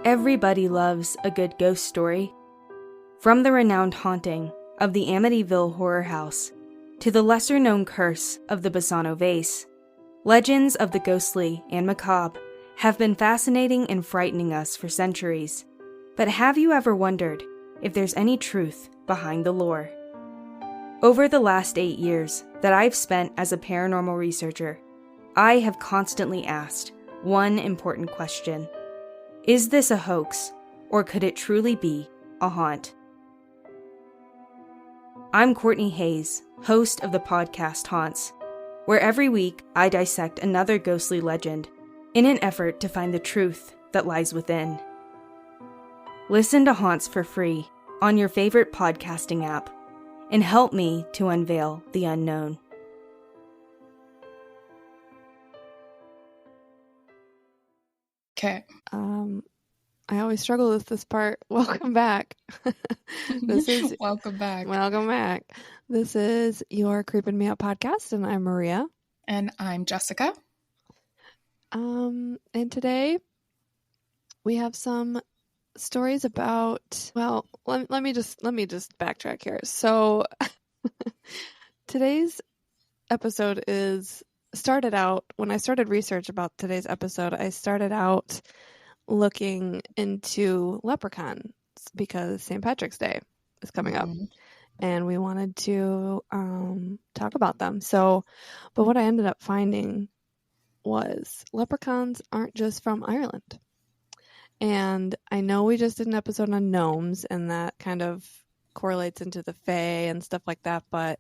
Everybody loves a good ghost story. From the renowned haunting of the Amityville Horror House to the lesser-known curse of the Bassano Vase, legends of the ghostly and macabre have been fascinating and frightening us for centuries. But have you ever wondered if there's any truth behind the lore? Over the last 8 years that I've spent as a paranormal researcher, I have constantly asked one important question. Is this a hoax, or could it truly be a haunt? I'm Courtney Hayes, host of the podcast Haunts, where every week I dissect another ghostly legend in an effort to find the truth that lies within. Listen to Haunts for free on your favorite podcasting app and help me to unveil the unknown. Okay. I always struggle with this part. Welcome back. Welcome back. Welcome back. This is your Creeping Me Out podcast, and I'm Maria. And I'm Jessica. And today we have some stories about, well, let me just backtrack here. So today's episode started out, when I started research about today's episode, I started out looking into leprechauns because St. Patrick's Day is coming up and we wanted to talk about them. So, but what I ended up finding was leprechauns aren't just from Ireland. And I know we just did an episode on gnomes and that kind of correlates into the fae and stuff like that, but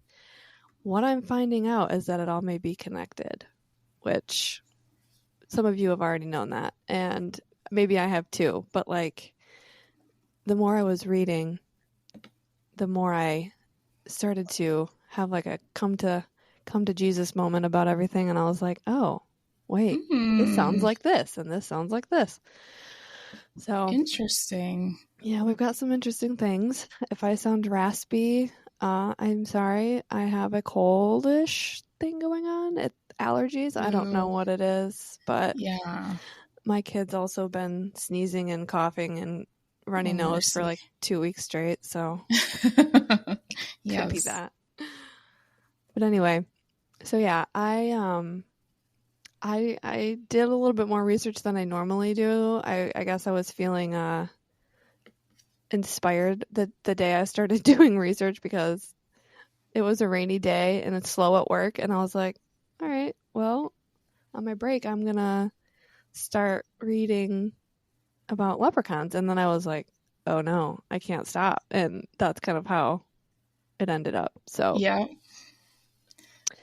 what I'm finding out is that it all may be connected, which some of you have already known that, and maybe I have too, but like the more I was reading, the more I started to have like a come to Jesus moment about everything, and I was like, oh, wait, this sounds like this, and this sounds like this. So interesting. Yeah, we've got some interesting things. If I sound raspy, I'm sorry. I have a coldish thing going on. Allergies. I don't know what it is, but yeah, my kid's also been sneezing and coughing and runny nose for like 2 weeks straight. So could be that. But anyway, so yeah, I did a little bit more research than I normally do. I guess I was feeling inspired the day I started doing research because it was a rainy day and it's slow at work, and I was like, all right, well, on my break I'm gonna start reading about leprechauns. And then I was like, oh no, I can't stop. And that's kind of how it ended up. So yeah,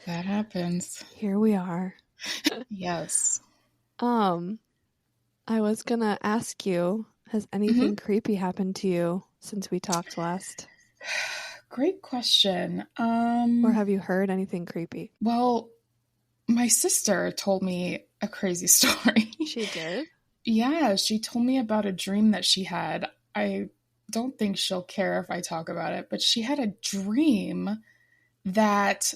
that happens. Here we are. Yes. I was gonna ask you, has anything creepy happened to you since we talked last? Great question. Or have you heard anything creepy? Well, my sister told me a crazy story. She did? Yeah, she told me about a dream that she had. I don't think she'll care if I talk about it, but she had a dream that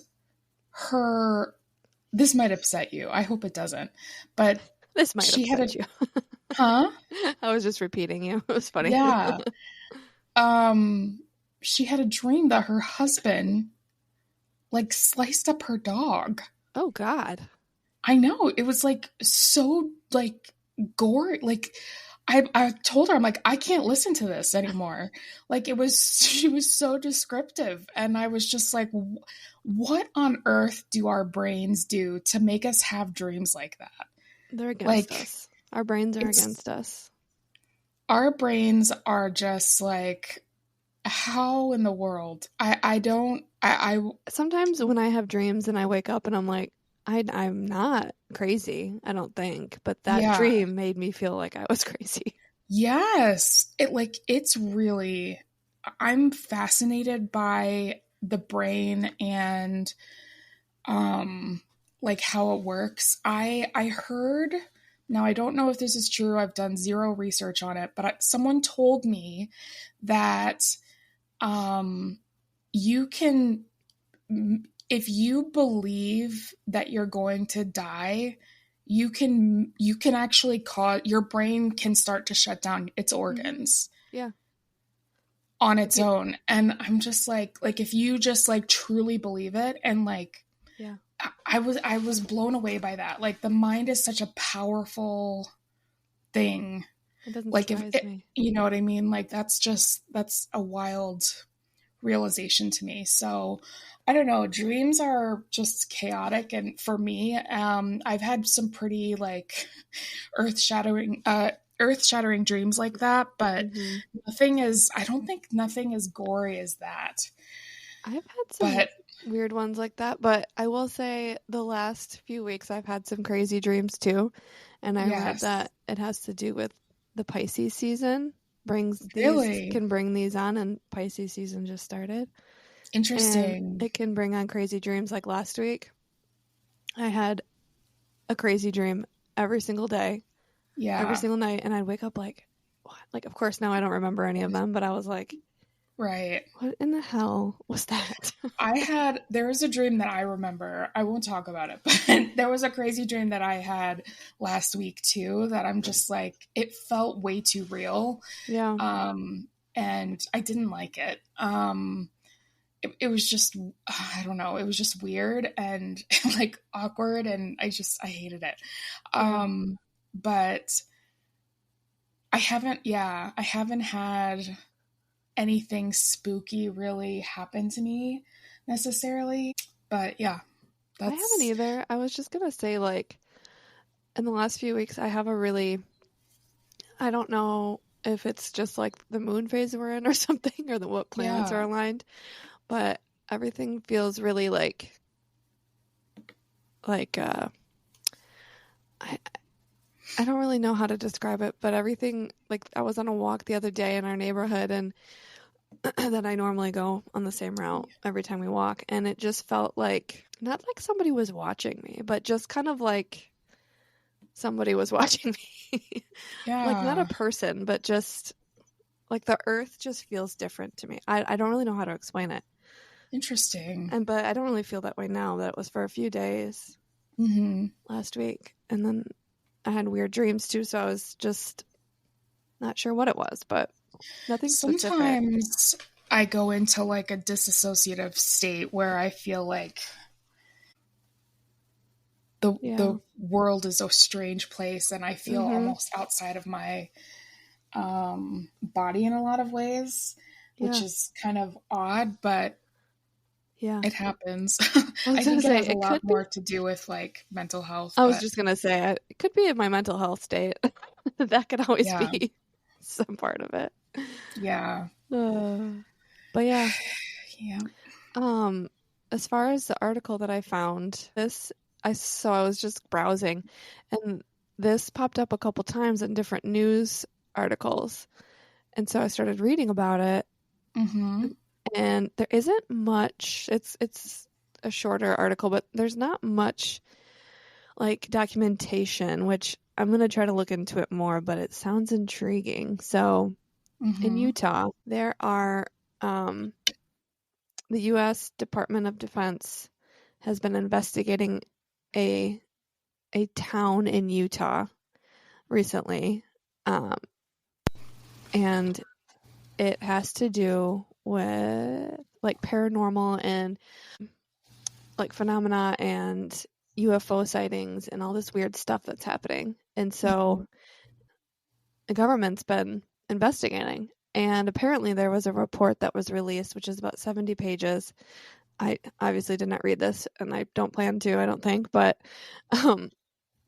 this might upset you. I hope it doesn't. But this might upset you. Huh? I was just repeating you. It was funny. Yeah. She had a dream that her husband like sliced up her dog. Oh God. I know. It was like so like gory. Like I told her, I'm like, I can't listen to this anymore. Like she was so descriptive. And I was just like, what on earth do our brains do to make us have dreams like that? They're against us. Our brains are against us. Our brains are just like, how in the world? I sometimes when I have dreams and I wake up and I'm like, I'm not crazy, I don't think, but that dream made me feel like I was crazy. Yes. It's really, I'm fascinated by the brain and like how it works. I heard, now I don't know if this is true, I've done zero research on it, but someone told me that you can, if you believe that you're going to die, you can actually cause your brain can start to shut down its organs Yeah. on its own. And I'm just like if you just like truly believe it, and like Yeah. I was blown away by that. Like the mind is such a powerful thing. It doesn't Like surprise me. you know what I mean? Like that's a wild realization to me. So I don't know, dreams are just chaotic. And for me, I've had some pretty like earth-shattering dreams like that, but I don't think nothing as gory as that. I've had some weird ones like that, but I will say the last few weeks I've had some crazy dreams too. And I read that it has to do with the Pisces season can bring these on, and Pisces season just started. Interesting. And it can bring on crazy dreams. Like last week, I had a crazy dream every single day. Yeah. Every single night. And I'd wake up like, what? Like, of course, now I don't remember any of them, but I was like, right. What in the hell was that? There was a dream that I remember. I won't talk about it, but there was a crazy dream that I had last week too, that I'm just like, it felt way too real. Yeah. And I didn't like it. It was just, I don't know. It was just weird and like awkward. And I hated it. But I haven't had anything spooky really happen to me necessarily. But yeah, I haven't either. I was just going to say, like, in the last few weeks, I I don't know if it's just like the moon phase we're in or something, or what planets are aligned, but everything feels really like I don't really know how to describe it, but everything, like, I was on a walk the other day in our neighborhood, and that I normally go on the same route every time we walk, and it just felt like, not like somebody was watching me, but just kind of like somebody was watching me. Yeah. Like, not a person, but just like the earth just feels different to me. I don't really know how to explain it. Interesting. But I don't really feel that way now. That was for a few days last week. And then I had weird dreams too, so I was just not sure what it was, but nothing specific. Sometimes I go into like a disassociative state where I feel like the world is a strange place, and I feel almost outside of my body in a lot of ways, which is kind of odd, but it happens. I think it has a lot more to do with like mental health. I was just going to say, it could be in my mental health state. That could always be some part of it. Yeah. But yeah. As far as the article that I found, I was just browsing, and this popped up a couple times in different news articles. And so I started reading about it. And there isn't much. It's a shorter article, but there's not much like documentation, which I'm going to try to look into it more, but it sounds intriguing. So in Utah, there are the U.S. Department of Defense has been investigating a town in Utah recently, and it has to do with like paranormal and like phenomena and UFO sightings and all this weird stuff that's happening. And so the government's been investigating, and apparently there was a report that was released, which is about 70 pages. I obviously did not read this, and I don't plan to, I don't think, but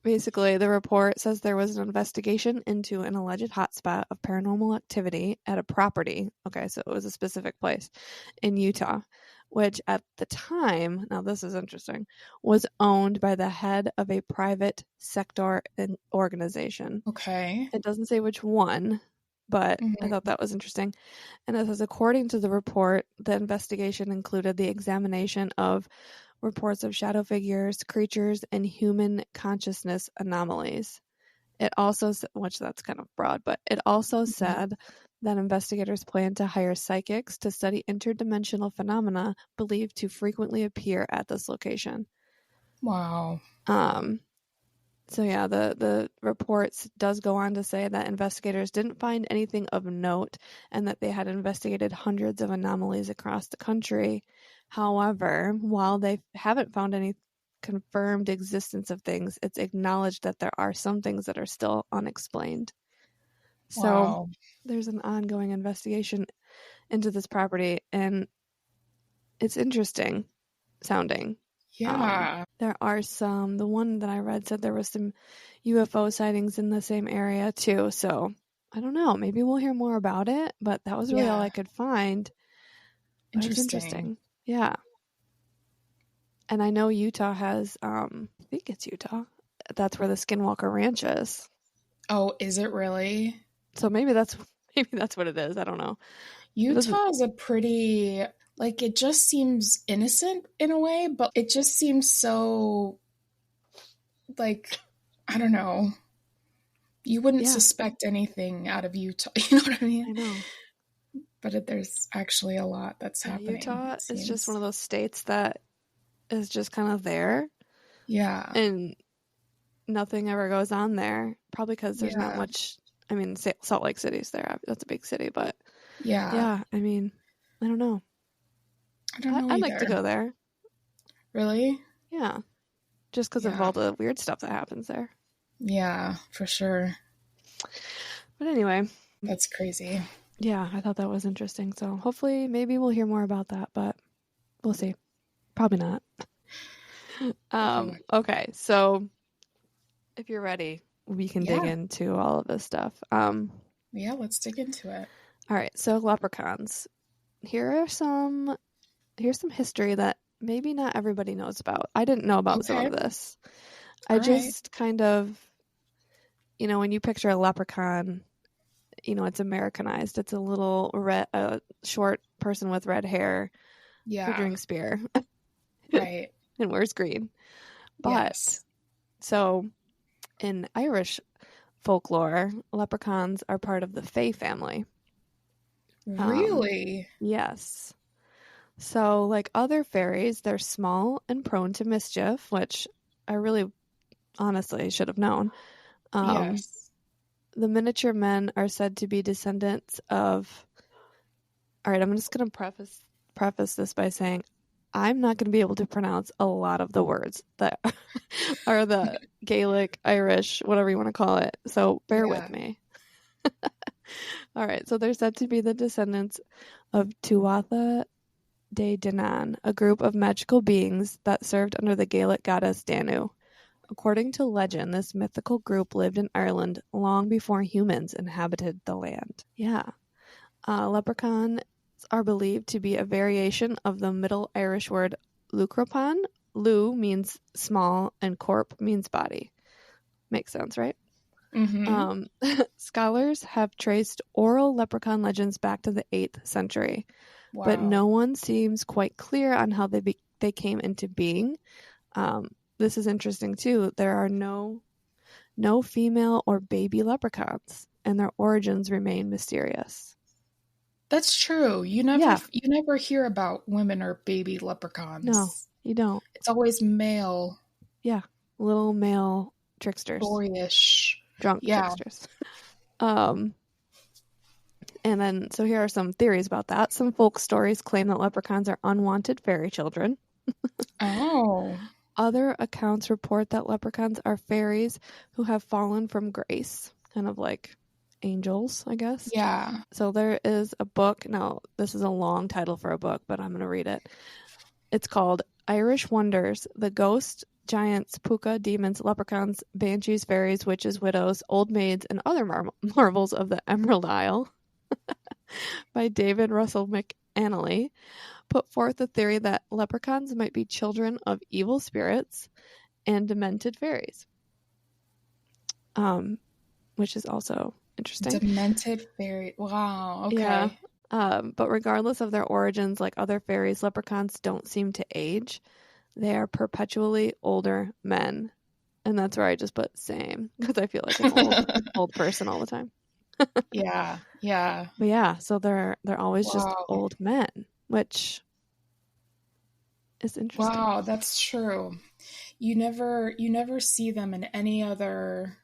basically the report says there was an investigation into an alleged hotspot of paranormal activity at a property. Okay, so it was a specific place in Utah, which at the time, now this is interesting, was owned by the head of a private sector organization. Okay. It doesn't say which one, but I thought that was interesting. And it says, according to the report, the investigation included the examination of reports of shadow figures, creatures, and human consciousness anomalies. It also, which that's kind of broad, but it also said that investigators plan to hire psychics to study interdimensional phenomena believed to frequently appear at this location. Wow. So yeah, the reports does go on to say that investigators didn't find anything of note and that they had investigated hundreds of anomalies across the country. However, while they haven't found any confirmed existence of things, it's acknowledged that there are some things that are still unexplained. So Wow. there's an ongoing investigation into this property, and it's interesting sounding. Yeah. There are some, the one that I read said there was some UFO sightings in the same area too. So I don't know, maybe we'll hear more about it, but that was really all Yeah. I could find. But it's interesting. Yeah. And I know Utah has, I think it's Utah. That's where the Skinwalker Ranch is. Oh, is it really? So maybe that's what it is. I don't know. Utah is a pretty, like, it just seems innocent in a way, but it just seems so, like, I don't know. You wouldn't suspect anything out of Utah. You know what I mean? I know. But there's actually a lot that's happening. Utah is just one of those states that is just kind of there. Yeah. And nothing ever goes on there. Probably because there's not much. I mean, Salt Lake City's there. That's a big city, but yeah. I mean, I don't know. I don't know. I'd like to go there. Really? Yeah. Just because of all the weird stuff that happens there. Yeah, for sure. But anyway. That's crazy. Yeah, I thought that was interesting. So hopefully, maybe we'll hear more about that, but we'll see. Probably not. Okay, so if you're ready, we can dig into all of this stuff. Yeah, let's dig into it. All right, so leprechauns. Here's some history that maybe not everybody knows about. I didn't know about some of this. I just kind of, when you picture a leprechaun, it's Americanized. It's a little short person with red hair who drinks beer. Right. And wears green. But, so in Irish folklore, leprechauns are part of the Fae family. Really? Yes. So, like other fairies, they're small and prone to mischief, which I really, honestly, should have known. Yes. The miniature men are said to be descendants of... All right, I'm just going to preface this by saying I'm not going to be able to pronounce a lot of the words that are the Gaelic, Irish, whatever you want to call it. So bear with me. All right, so they're said to be the descendants of Tuatha De Danann, a group of magical beings that served under the Gaelic goddess Danu. According to legend, this mythical group lived in Ireland long before humans inhabited the land. Yeah. Leprechauns are believed to be a variation of the Middle Irish word lucropan. Lu means small and corp means body. Makes sense, right? Mm-hmm. Scholars have traced oral leprechaun legends back to the 8th century, but no one seems quite clear on how they came into being. This is interesting too. There are no female or baby leprechauns, and their origins remain mysterious. That's true. You never hear about women or baby leprechauns. No, you don't. It's always male. Yeah, little male tricksters. Boyish. Drunk tricksters. And then, so here are some theories about that. Some folk stories claim that leprechauns are unwanted fairy children. Oh. Other accounts report that leprechauns are fairies who have fallen from grace, kind of like angels, I guess. Yeah. So there is a book. Now, this is a long title for a book, but I'm going to read it. It's called Irish Wonders: The Ghosts, Giants, Puka, Demons, Leprechauns, Banshees, Fairies, Witches, Widows, Old Maids, and Other Marvels of the Emerald Isle by David Russell McAnally. Put forth the theory that leprechauns might be children of evil spirits and demented fairies, which is also interesting. Demented fairy. Wow. Okay. Yeah. But regardless of their origins, like other fairies, leprechauns don't seem to age. They are perpetually older men, and that's where I just put same because I feel like an old person all the time. Yeah. But yeah, so they're always just old men, which is interesting. Wow, that's true. you never see them in any other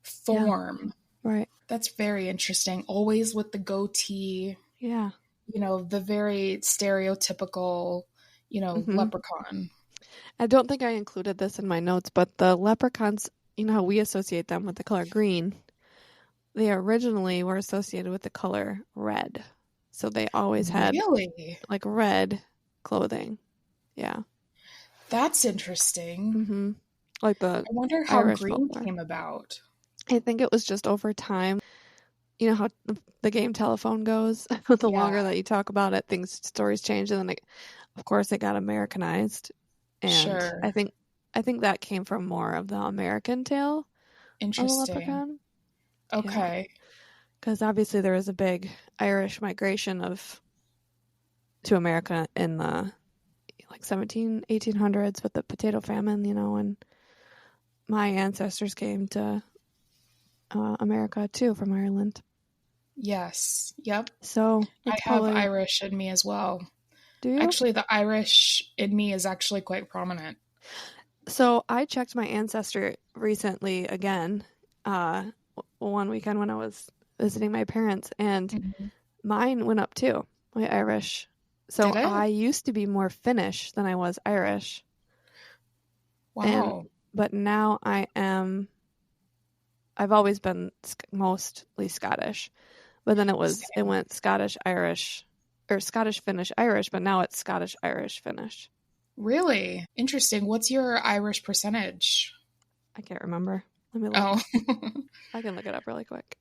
form. Yeah. Right. That's very interesting. Always with the goatee. Yeah. The very stereotypical, Mm-hmm. leprechaun. I don't think I included this in my notes, but the leprechauns, you know how we associate them with the color green? They originally were associated with the color red. So they always had Really? like red clothing. Yeah. That's interesting. Mm-hmm. Like the I wonder how Irish green folklore. came about. I think it was just over time. You know how the game telephone goes? The longer that you talk about it, stories change, and then of course it got Americanized. And Sure. I think that came from more of the American tale of the Interesting. leprechaun. Okay. Because obviously there was a big Irish migration to America in the 1800s with the potato famine, and my ancestors came to America too from Ireland. Yes. Yep. So I have Irish in me as well. Do you? Actually, the Irish in me is actually quite prominent. So I checked my ancestry recently again, one weekend when I was visiting my parents, and mine went up too, my Irish. So I used to be more Finnish than I was Irish. Wow. But now I've always been mostly Scottish, but then it went Scottish, Irish, or Scottish, Finnish, Irish, but now it's Scottish, Irish, Finnish. Really? Interesting. What's your Irish percentage? I can't remember. Let me look. Oh. I can look it up really quick.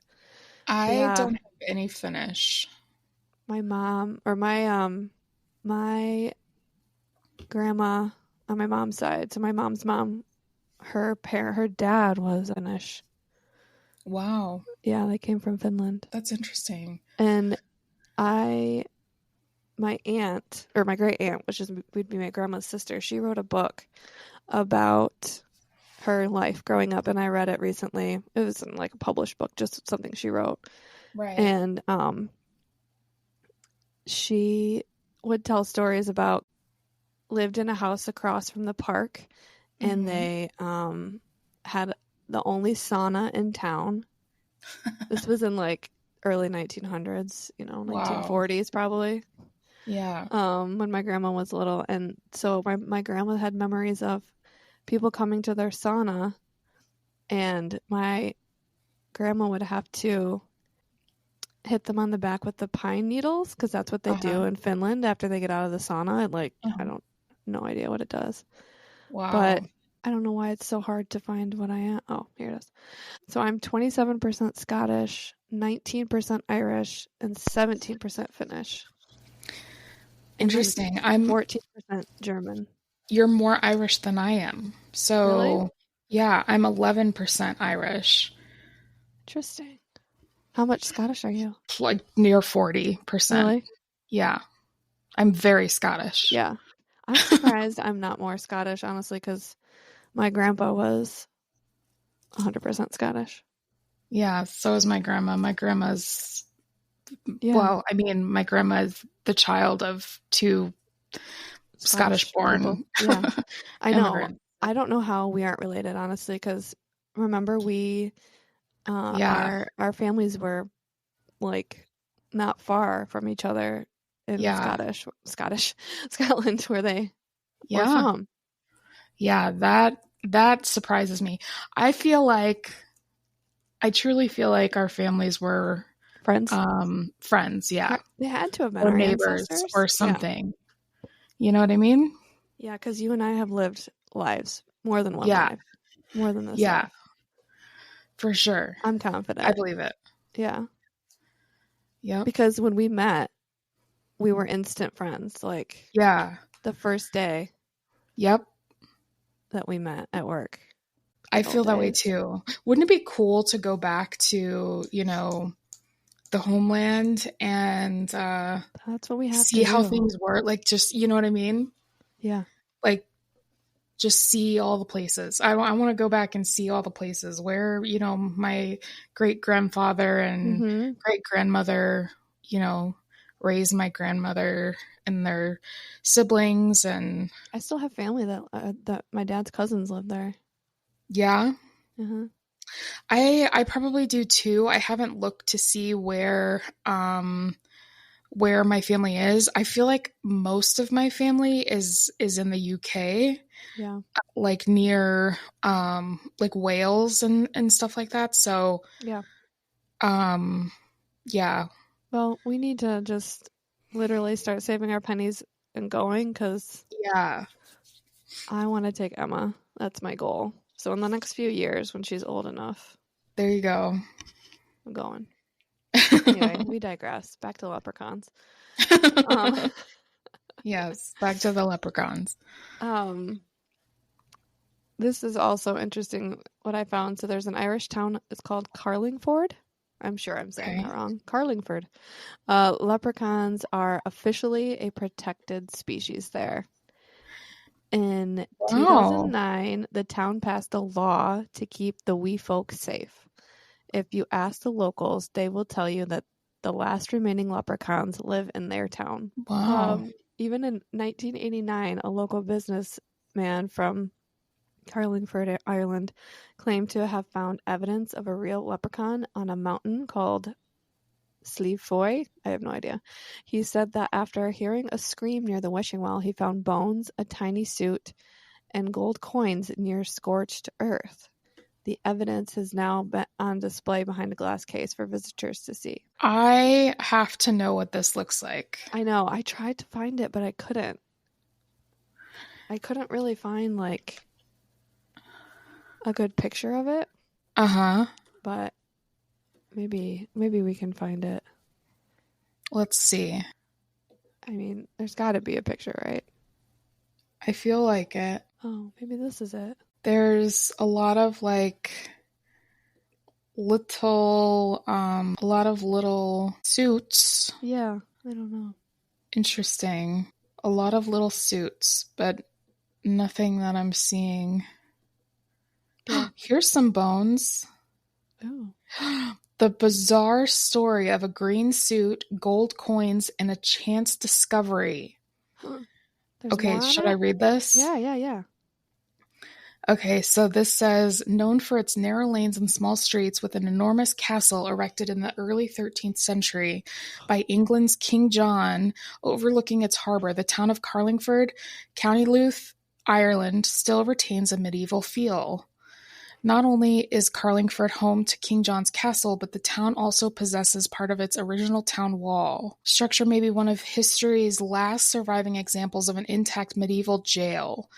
I don't have any Finnish. My mom, or my grandma on my mom's side, so my mom's mom, her dad was Finnish. Wow. Yeah, they came from Finland. That's interesting. And my aunt, or my great aunt, which would be my grandma's sister, she wrote a book about her life growing up, and I read it recently. It wasn't like a published book, just something she wrote. Right. And she would tell stories about lived in a house across from the park, and they had the only sauna in town. This was in early 1900s, 1940s probably. Yeah. When my grandma was little, and so my grandma had memories of people coming to their sauna, and my grandma would have to hit them on the back with the pine needles, because that's what they do in Finland after they get out of the sauna. I don't no idea what it does. Wow. But I don't know why it's so hard to find what I am. Oh, here it is. So I'm 27% Scottish, 19% Irish, and 17% Finnish. Interesting. I'm 14% German. You're more Irish than I am. So, really? Yeah, I'm 11% Irish. Interesting. How much Scottish are you? Like near 40%. Really? Yeah. I'm very Scottish. Yeah. I'm surprised I'm not more Scottish, honestly, because my grandpa was 100% Scottish. Yeah, so is my grandma. My grandma's, my grandma is the child of two Scottish-born. Yeah, I know. I don't know how we aren't related, honestly, because remember our families were not far from each other in Scotland, where they were from. Yeah, that surprises me. I truly feel like our families were friends. Friends, yeah. They had to have been or our neighbors ancestors. or something. Yeah. You know what I mean? Yeah, because you and I have lived lives, more than one life, more than this. Yeah, life. For sure. I'm confident. I believe it. Yeah. Yeah. Because when we met, we were instant friends. The first day. Yep. That we met at work. I feel that way too. Wouldn't it be cool to go back to, the homeland and that's what we have see how things were? Just, you know what I mean? Yeah. Just see all the places. I want to go back and see all the places where, my great grandfather and great grandmother, raised my grandmother and their siblings. And I still have family that my dad's cousins live there. yeah, Uh-huh. I probably do too. I haven't looked to see where my family is. I feel like most of my family is in the UK. Yeah. Like near like Wales and stuff like that. So Yeah. Yeah. Well, we need to just literally start saving our pennies and going, because Yeah. I want to take Emma. That's my goal. So in the next few years, when she's old enough, There you go. I'm going. Anyway, we digress. Back to leprechauns. Yes, back to the leprechauns. This is also interesting what I found. So there's an Irish town. It's called Carlingford. I'm sure I'm saying that wrong. Carlingford. Leprechauns are officially a protected species there. In 2009, the town passed a law to keep the wee folk safe. If you ask the locals, they will tell you that the last remaining leprechauns live in their town. Wow. Even in 1989, a local businessman from Carlingford, Ireland, claimed to have found evidence of a real leprechaun on a mountain called Slieve Foy. I have no idea. He said that after hearing a scream near the wishing well, he found bones, a tiny suit, and gold coins near scorched earth. The evidence has now been on display behind a glass case for visitors to see. I have to know what this looks like. I know. I tried to find it, but I couldn't. I couldn't really find, like, a good picture of it. Uh-huh. But maybe we can find it. Let's see. I mean, there's got to be a picture, right? I feel like it. Oh, maybe this is it. There's a lot of like little suits. Yeah, I don't know. Interesting. A lot of little suits, but nothing that I'm seeing. Yeah. Here's some bones. Oh. The bizarre story of a green suit, gold coins, and a chance discovery. Okay, should I read this? Yeah. Okay, so this says, known for its narrow lanes and small streets with an enormous castle erected in the early 13th century by England's King John, overlooking its harbor, the town of Carlingford, County Louth, Ireland, still retains a medieval feel. Not only is Carlingford home to King John's castle, but the town also possesses part of its original town wall. Structure may be one of history's last surviving examples of an intact medieval jail.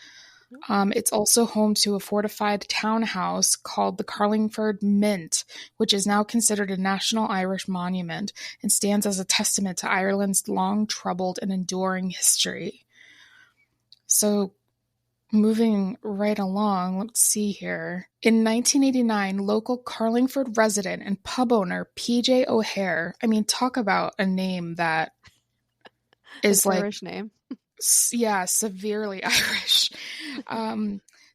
It's also home to a fortified townhouse called the Carlingford Mint, which is now considered a national Irish monument and stands as a testament to Ireland's long, troubled, and enduring history. So, moving right along, let's see here. In 1989, local Carlingford resident and pub owner P.J. O'Hare, I mean, talk about a name that is an like... Irish name. Yeah, severely Irish.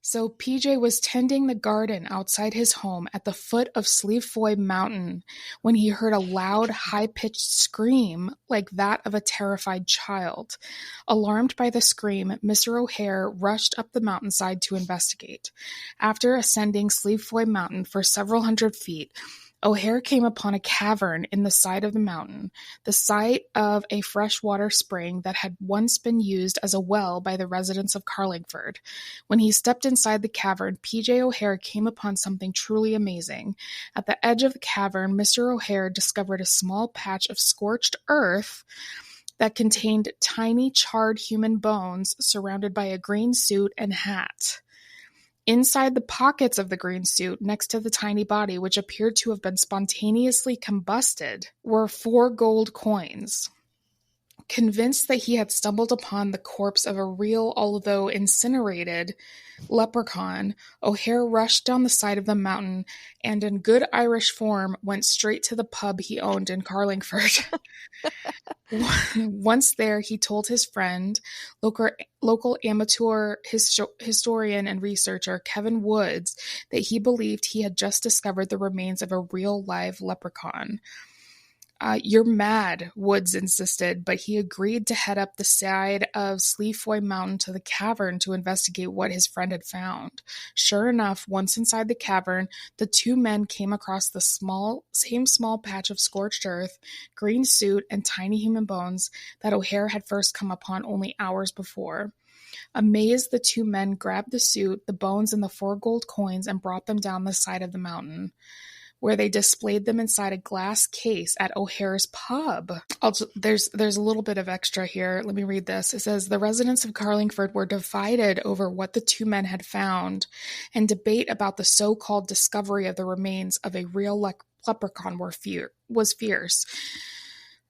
So PJ was tending the garden outside his home at the foot of Slieve Foy Mountain when he heard a loud, high-pitched scream like that of a terrified child. Alarmed by the scream, Mr. O'Hare rushed up the mountainside to investigate. After ascending Slieve Foy Mountain for several hundred feet, O'Hare came upon a cavern in the side of the mountain, the site of a freshwater spring that had once been used as a well by the residents of Carlingford. When he stepped inside the cavern, P.J. O'Hare came upon something truly amazing. At the edge of the cavern, Mr. O'Hare discovered a small patch of scorched earth that contained tiny charred human bones surrounded by a green suit and hat. Inside the pockets of the green suit, next to the tiny body, which appeared to have been spontaneously combusted, were 4 gold coins. Convinced that he had stumbled upon the corpse of a real, although incinerated, leprechaun, O'Hare rushed down the side of the mountain and, in good Irish form, went straight to the pub he owned in Carlingford. Once there, he told his friend, local amateur historian and researcher Kevin Woods, that he believed he had just discovered the remains of a real live leprechaun. You're mad, Woods insisted, but he agreed to head up the side of Sleefoy Mountain to the cavern to investigate what his friend had found. Sure enough, once inside the cavern, the two men came across the same small patch of scorched earth, green suit, and tiny human bones that O'Hare had first come upon only hours before. Amazed, the two men grabbed the suit, the bones, and the 4 gold coins and brought them down the side of the mountain, where they displayed them inside a glass case at O'Hare's pub. There's a little bit of extra here. Let me read this. It says, the residents of Carlingford were divided over what the two men had found, and debate about the so-called discovery of the remains of a real leprechaun was fierce.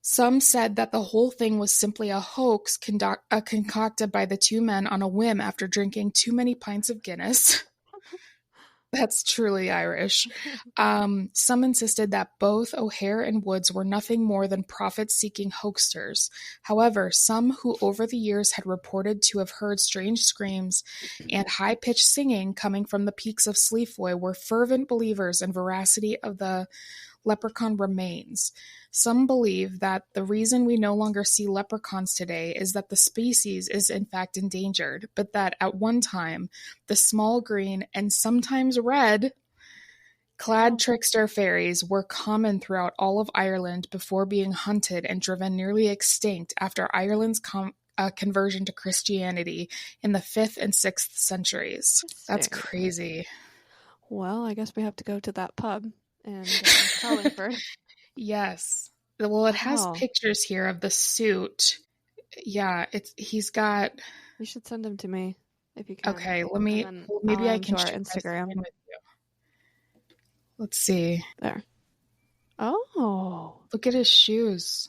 Some said that the whole thing was simply a hoax concocted by the two men on a whim after drinking too many pints of Guinness. That's truly Irish. Some insisted that both O'Hare and Woods were nothing more than profit-seeking hoaxers. However, some who over the years had reported to have heard strange screams and high-pitched singing coming from the peaks of Sleefoy were fervent believers in veracity of the leprechaun remains. Some believe that the reason we no longer see leprechauns today is that the species is in fact endangered, but that at one time, the small green and sometimes red clad trickster fairies were common throughout all of Ireland before being hunted and driven nearly extinct after Ireland's conversion to Christianity in the 5th and 6th centuries. That's crazy. Well, I guess we have to go to that pub and Carlingford. Yes. Well, it has pictures here of the suit. Yeah, he's got. You should send them to me if you can. Okay, maybe I can share Instagram with you. Let's see. There. Oh, look at his shoes.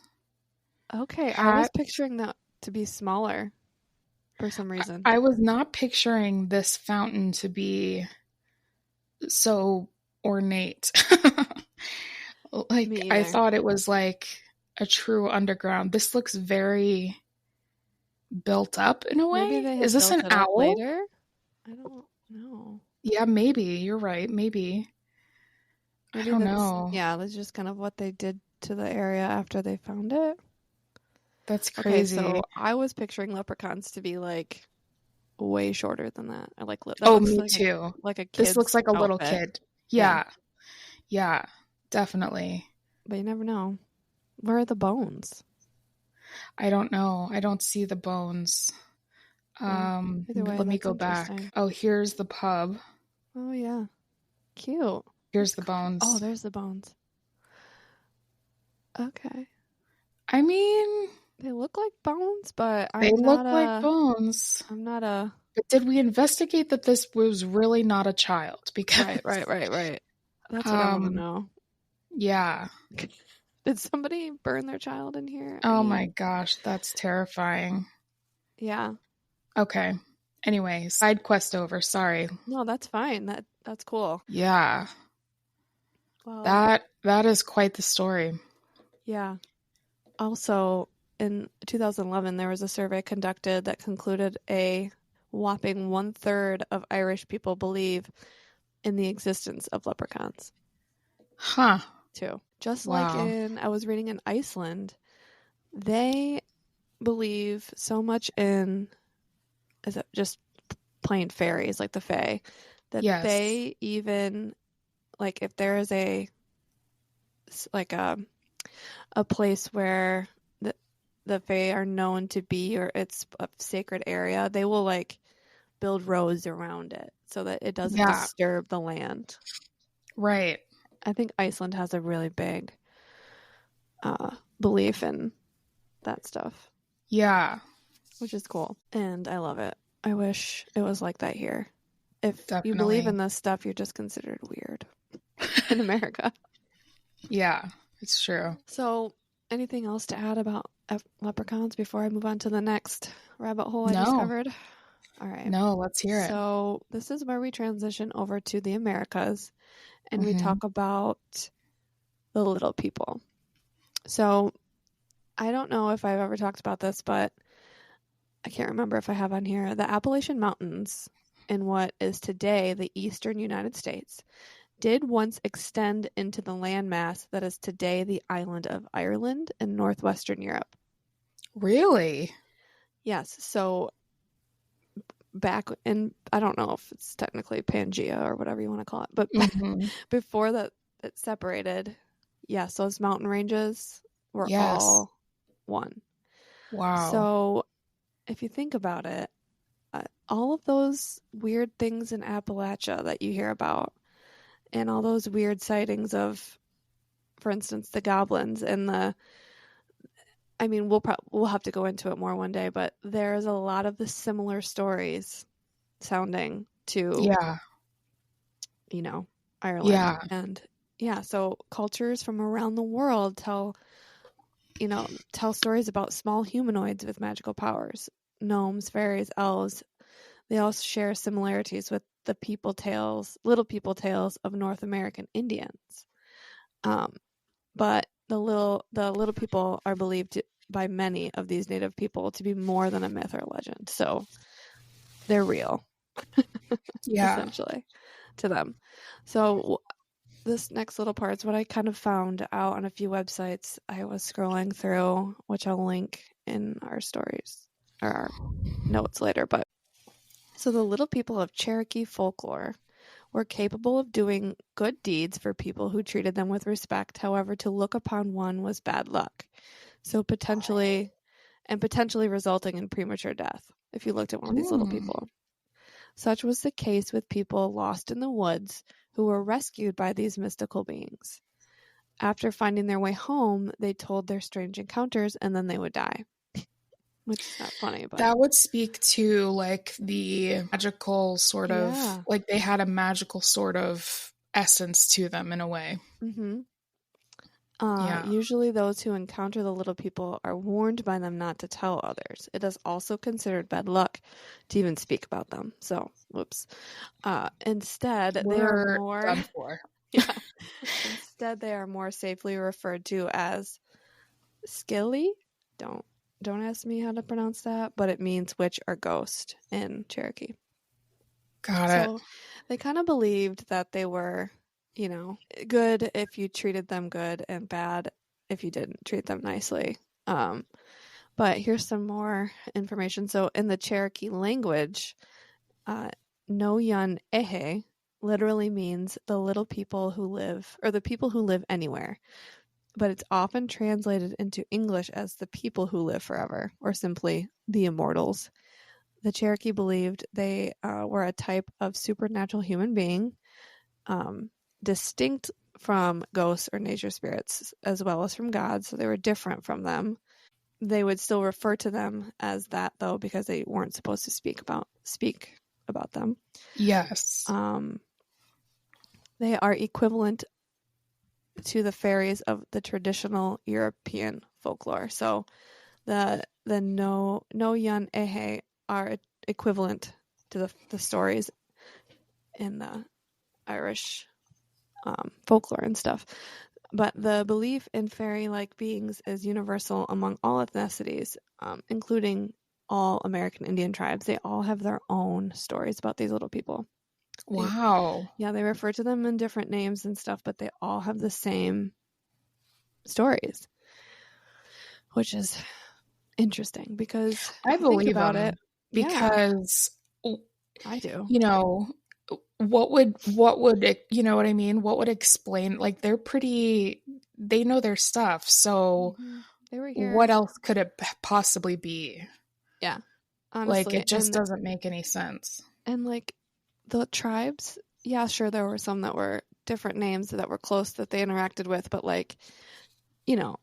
Okay, I was picturing that to be smaller for some reason. I was not picturing this fountain to be so ornate. Like, I thought it was like a true underground. This looks very built up in a way. Maybe is this an owl? Later? I don't know. Yeah, maybe. You're right. Maybe I don't know. Yeah, that's just kind of what they did to the area after they found it. That's crazy. Okay, so I was picturing leprechauns to be like way shorter than that. I like that. Oh, me too. Like a kid. This looks like a little kid. Yeah. Definitely. But you never know. Where are the bones? I don't know. I don't see the bones. Let me go back. Oh, here's the pub. Oh, yeah. Cute. Here's the bones. Oh, there's the bones. Okay. I mean, they look like bones, but like bones. I'm not a. But did we investigate that this was really not a child? Because right. That's what I want to know. Yeah. Did somebody burn their child in here? Oh my gosh, that's terrifying. Yeah. Okay. Anyway, side quest over. Sorry. No, that's fine. That's cool. Yeah. Well, that is quite the story. Yeah. Also, in 2011, there was a survey conducted that concluded a whopping 1/3 of Irish people believe in the existence of leprechauns. Huh. Too. Just like I was reading in Iceland, they believe so much in just plain fairies, like the fae, that they even, like, if there is a place where the fae are known to be, or it's a sacred area, they will like build roads around it so that it doesn't disturb the land. Right. I think Iceland has a really big belief in that stuff. Yeah. Which is cool. And I love it. I wish it was like that here. If Definitely. you believe in this stuff, you're just considered weird in America. Yeah, it's true. So, anything else to add about leprechauns before I move on to the next rabbit hole I discovered? All right. No, let's hear it. So, this is where we transition over to the Americas. And we talk about the little people. So, I don't know if I've ever talked about this, but I can't remember if I have on here. The Appalachian Mountains in what is today the eastern United States, did once extend into the landmass that is today the island of Ireland in northwestern Europe. Really? Yes, so back in, I don't know if it's technically Pangea or whatever you want to call it, but before that it separated, yes, those mountain ranges were all one. Wow. So if you think about it, all of those weird things in Appalachia that you hear about, and all those weird sightings of, for instance, the goblins and we'll have to go into it more one day, but there's a lot of the similar stories sounding to, Ireland. Yeah. And so cultures from around the world tell stories about small humanoids with magical powers. Gnomes, fairies, elves, they all share similarities with the little people tales of North American Indians. But the little people are believed by many of these native people to be more than a myth or legend. So they're real, essentially, to them. So this next little part is what I kind of found out on a few websites I was scrolling through, which I'll link in our stories or our notes later. But so the little people of Cherokee folklore were capable of doing good deeds for people who treated them with respect. However, to look upon one was bad luck. So potentially resulting in premature death if you looked at one of these little people. Such was the case with people lost in the woods who were rescued by these mystical beings. After finding their way home, they told their strange encounters and then they would die. Which is not funny, but that would speak to like the magical sort of like they had a magical sort of essence to them in a way. Usually those who encounter the little people are warned by them not to tell others. It is also considered bad luck to even speak about them. So, whoops. Instead, they are more done for. Instead, they are more safely referred to as skilly. Don't ask me how to pronounce that, but it means witch or ghost in Cherokee. Got it. So they kind of believed that they were, good if you treated them good and bad if you didn't treat them nicely. But here's some more information. So in the Cherokee language, no yun ehe literally means the little people who live, or the people who live anywhere. But it's often translated into English as the people who live forever, or simply the immortals. The Cherokee believed they were a type of supernatural human being, distinct from ghosts or nature spirits, as well as from gods, so they were different from them. They would still refer to them as that, though, because they weren't supposed to speak about them. Yes. They are equivalent to the fairies of the traditional European folklore. So the no yun ehe are equivalent to the stories in the Irish folklore and stuff. But the belief in fairy-like beings is universal among all ethnicities, including all American Indian tribes. They all have their own stories about these little people. Wow. They refer to them in different names and stuff, but they all have the same stories, which is interesting because I believe about them it. Because I do. What would you know what I mean? What would explain, like, they know their stuff. So they were here. What else could it possibly be? Yeah. Honestly, like, it just doesn't make any sense. And like the tribes, sure, there were some that were different names that were close that they interacted with, but like,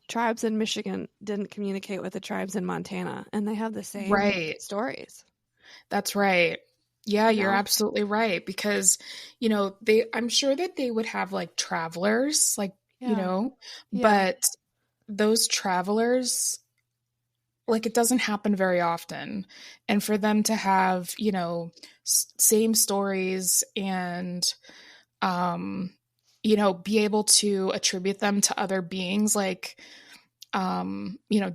tribes in Michigan didn't communicate with the tribes in Montana, and they have the same stories. That's right. Yeah, you're absolutely right, because I'm sure that they would have like travelers, like but those travelers, like, it doesn't happen very often, and for them to have same stories and be able to attribute them to other beings, like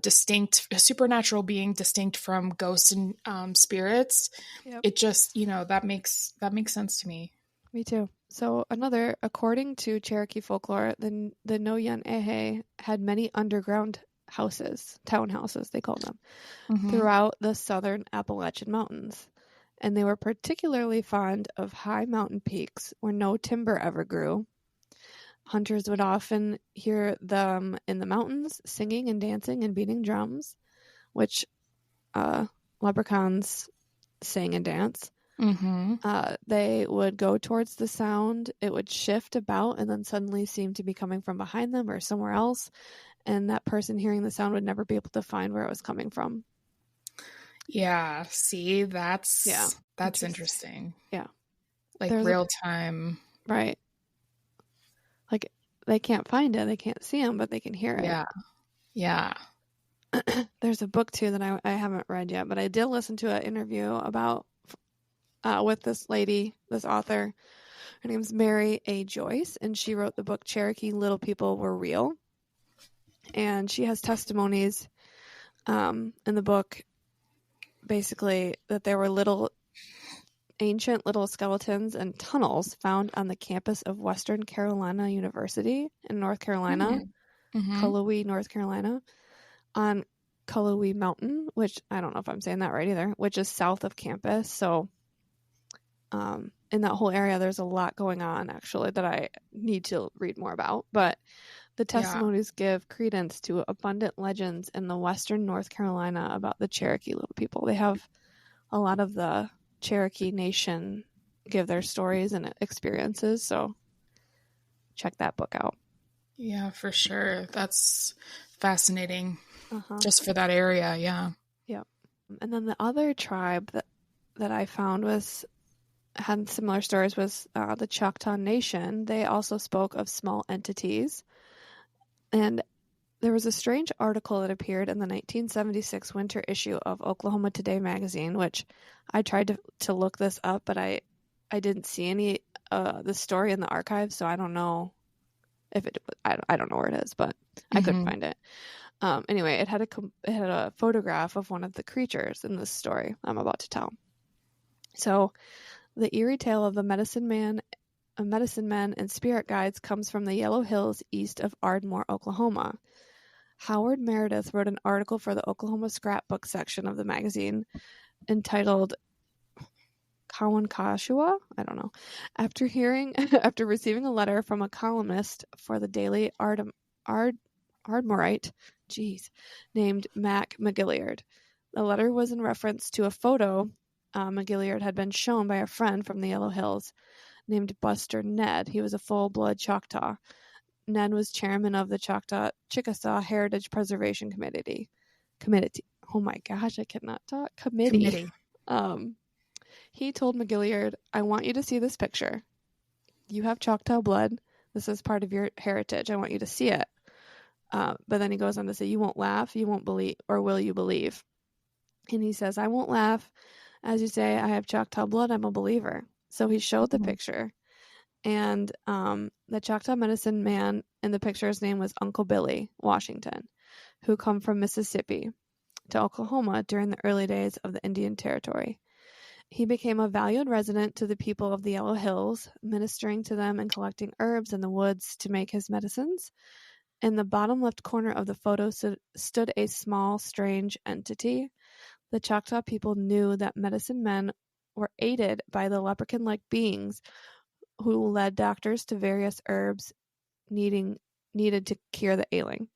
distinct, a supernatural being distinct from ghosts and spirits. It just that makes sense to me. Me too. So according to Cherokee folklore, the Noyan Ehe had many underground houses, townhouses, they called them, throughout the southern Appalachian Mountains. And they were particularly fond of high mountain peaks where no timber ever grew. Hunters would often hear them in the mountains singing and dancing and beating drums, which leprechauns sing and dance. They would go towards the sound. It would shift about and then suddenly seem to be coming from behind them or somewhere else. And that person hearing the sound would never be able to find where it was coming from. Yeah. See, that's interesting. Yeah. Like real time. Right. Like they can't find it. They can't see them, but they can hear it. Yeah. Yeah. There's a book too that I haven't read yet, but I did listen to an interview about with this lady, this author. Her name's Mary A. Joyce, and she wrote the book Cherokee Little People Were Real. And she has testimonies in the book, basically, that there were ancient little skeletons and tunnels found on the campus of Western Carolina University in North Carolina, Cullowhee, North Carolina, on Cullowhee Mountain, which I don't know if I'm saying that right either, which is south of campus. So in that whole area, there's a lot going on, actually, that I need to read more about. But the testimonies give credence to abundant legends in the western North Carolina about the Cherokee Little People. They have a lot of the Cherokee Nation give their stories and experiences. So check that book out. Yeah, for sure. That's fascinating. Just for that area. Yeah. Yeah. And then the other tribe that I found had similar stories was the Choctaw Nation. They also spoke of small entities. And there was a strange article that appeared in the 1976 winter issue of Oklahoma Today magazine, which I tried to look this up, but I didn't see any the story in the archives, so I don't know if I don't know where it is, but I couldn't find it. Anyway, it had a photograph of one of the creatures in this story I'm about to tell. So, the eerie tale of the medicine men and spirit guides comes from the Yellow Hills east of Ardmore, Oklahoma. Howard Meredith wrote an article for the Oklahoma Scrapbook section of the magazine entitled Kawankashua? I don't know. After receiving a letter from a columnist for the Daily Ardmorite, named Mac McGilliard. The letter was in reference to a photo McGilliard had been shown by a friend from the Yellow Hills named Buster Ned. He was a full-blood Choctaw. Ned was chairman of the Chickasaw Heritage Preservation Committee. Oh my gosh, I cannot talk. Committee. He told McGilliard, "I want you to see this picture. You have Choctaw blood. This is part of your heritage. I want you to see it." But then he goes on to say, "You won't laugh, you won't believe, or will you believe?" And he says, "I won't laugh. As you say, I have Choctaw blood. I'm a believer." So he showed the picture. And the Choctaw medicine man in the picture's name was Uncle Billy Washington, who come from Mississippi to Oklahoma during the early days of the Indian Territory. He became a valued resident to the people of the Yellow Hills, ministering to them and collecting herbs in the woods to make his medicines. In the bottom left corner of the photo stood a small, strange entity. The Choctaw people knew that medicine men were aided by the leprechaun-like beings who led doctors to various herbs needed to cure the ailing.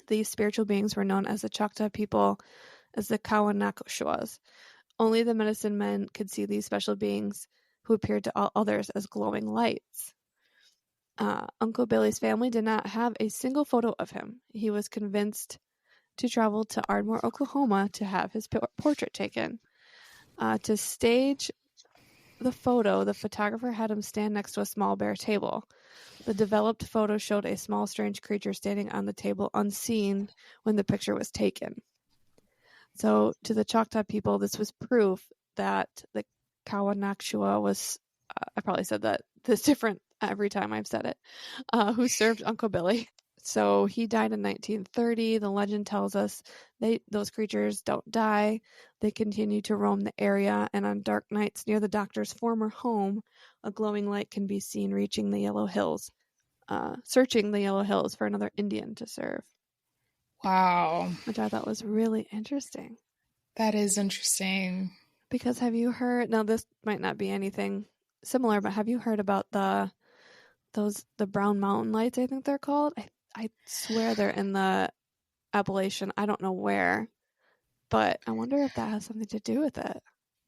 These spiritual beings were known as the Choctaw people as the Kawanakoshuas. Only the medicine men could see these special beings who appeared to all others as glowing lights. Uncle Billy's family did not have a single photo of him. He was convinced to travel to Ardmore, Oklahoma to have his portrait taken. To stage the photo, the photographer had him stand next to a small bare table. The developed photo showed a small strange creature standing on the table unseen when the picture was taken. So to the Choctaw people, this was proof that the Kawanakshua was, I probably said that this different every time I've said it, who served Uncle Billy. So he died in 1930. The legend tells us those creatures don't die. They continue to roam the area, and on dark nights near the doctor's former home, a glowing light can be seen reaching the Yellow Hills, searching the Yellow Hills for another Indian to serve. Wow. Which I thought was really interesting. That is interesting. Because have you heard, now this might not be anything similar, but have you heard about the Brown Mountain Lights, I think they're called? I swear they're in the Appalachian. I don't know where, but I wonder if that has something to do with it.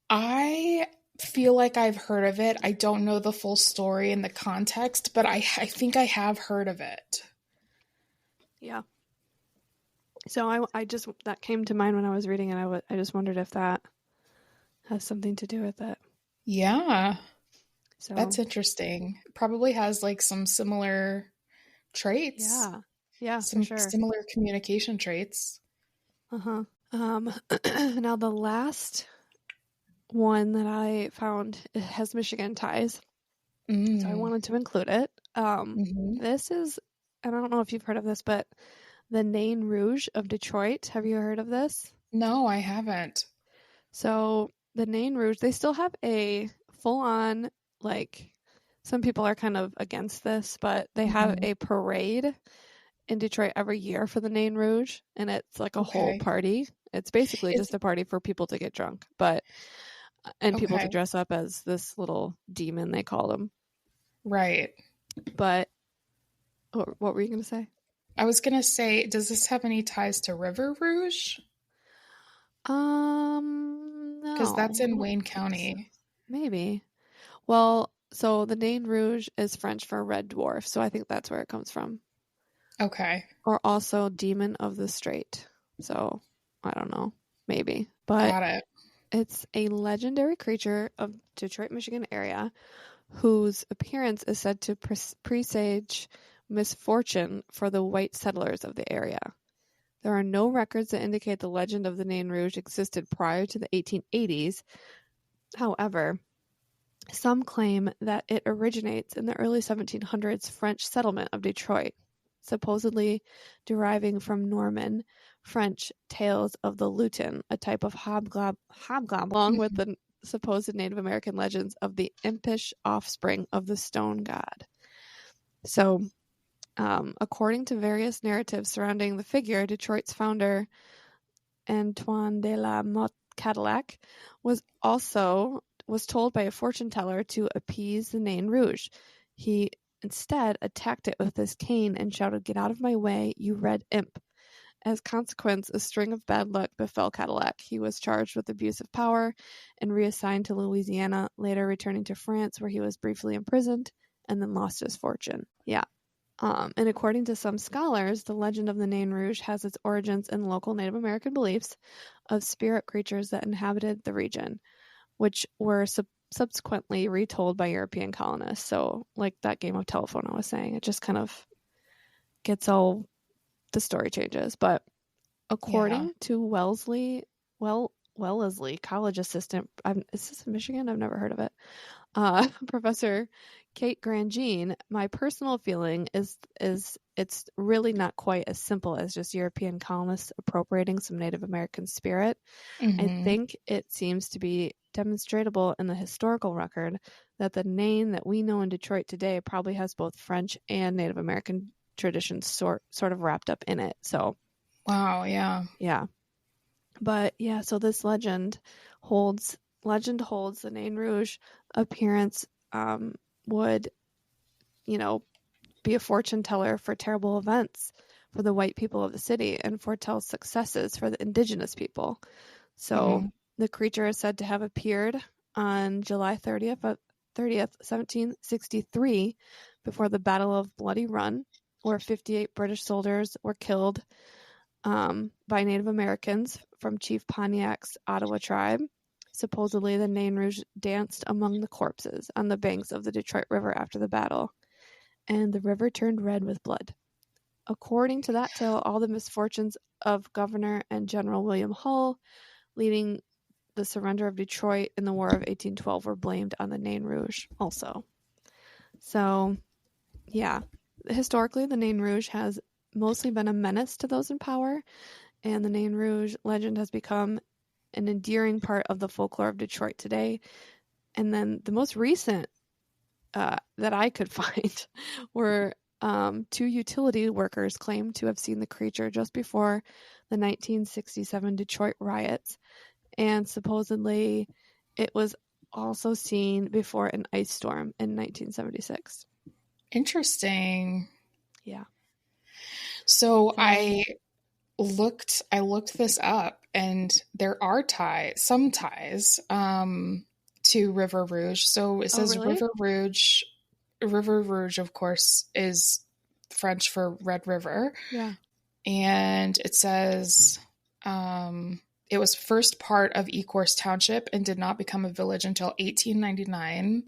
I feel like I've heard of it. I don't know the full story and the context, but I think I have heard of it. Yeah. So I just, that came to mind when I was reading it. I just wondered if that has something to do with it. Yeah. So that's interesting. Probably has like some similar traits. Yeah, some for sure. similar communication traits. Now the last one that I found has Michigan ties, so I wanted to include it. This is, and I don't know if you've heard of this, but the Nain Rouge of Detroit. Have you heard of this? No, I haven't. So the Nain Rouge, they still have a full-on, like, some people are kind of against this, but they have a parade in Detroit every year for the Nain Rouge, and it's like a whole party. It's basically just a party for people to get drunk, and people to dress up as this little demon, they call them. Right. But what were you going to say? I was going to say, does this have any ties to River Rouge? No. Because that's in Wayne County. So. Maybe. Well, so the Nain Rouge is French for red dwarf, so I think that's where it comes from. Okay. Or also Demon of the Strait. So, I don't know. Maybe. But got it. It's a legendary creature of Detroit, Michigan area whose appearance is said to presage misfortune for the white settlers of the area. There are no records that indicate the legend of the Nain Rouge existed prior to the 1880s. However, some claim that it originates in the early 1700s French settlement of Detroit, supposedly deriving from Norman French tales of the Lutin, a type of hobgoblin, along with the supposed Native American legends of the impish offspring of the stone god. So, according to various narratives surrounding the figure, Detroit's founder, Antoine de la Motte Cadillac, was told by a fortune teller to appease the Nain Rouge. He instead attacked it with his cane and shouted, "Get out of my way, you red imp." As consequence, a string of bad luck befell Cadillac. He was charged with abuse of power and reassigned to Louisiana, later returning to France, where he was briefly imprisoned and then lost his fortune. Yeah. And according to some scholars, the legend of the Nain Rouge has its origins in local Native American beliefs of spirit creatures that inhabited the region, which were subsequently retold by European colonists. So, like that game of telephone I was saying, it just kind of gets all, the story changes. But according to Wellesley college assistant, is this in Michigan? I've never heard of it. Professor Kate Grandjean, my personal feeling is it's really not quite as simple as just European colonists appropriating some Native American spirit. I think it seems to be demonstrable in the historical record that the name that we know in Detroit today probably has both French and Native American traditions sort of wrapped up in it. So, wow, yeah. But yeah, so this legend holds the Nain Rouge appearance would, be a fortune teller for terrible events for the white people of the city and foretells successes for the indigenous people. So the creature is said to have appeared on July 30th, 1763, before the Battle of Bloody Run, where 58 British soldiers were killed by Native Americans from Chief Pontiac's Ottawa tribe. Supposedly, the Nain Rouge danced among the corpses on the banks of the Detroit River after the battle, and the river turned red with blood. According to that tale, all the misfortunes of Governor and General William Hull, leading the surrender of Detroit in the War of 1812, were blamed on the Nain Rouge also. So, yeah. Historically, the Nain Rouge has mostly been a menace to those in power, and the Nain Rouge legend has become an endearing part of the folklore of Detroit today. And then the most recent that I could find were 2 utility workers claimed to have seen the creature just before the 1967 Detroit riots, and supposedly it was also seen before an ice storm in 1976. Interesting. Yeah. So I looked this up, and there are some ties to River Rouge. So it says really? River Rouge. River Rouge, of course, is French for Red River. Yeah. And it says it was first part of Ecorse Township and did not become a village until 1899.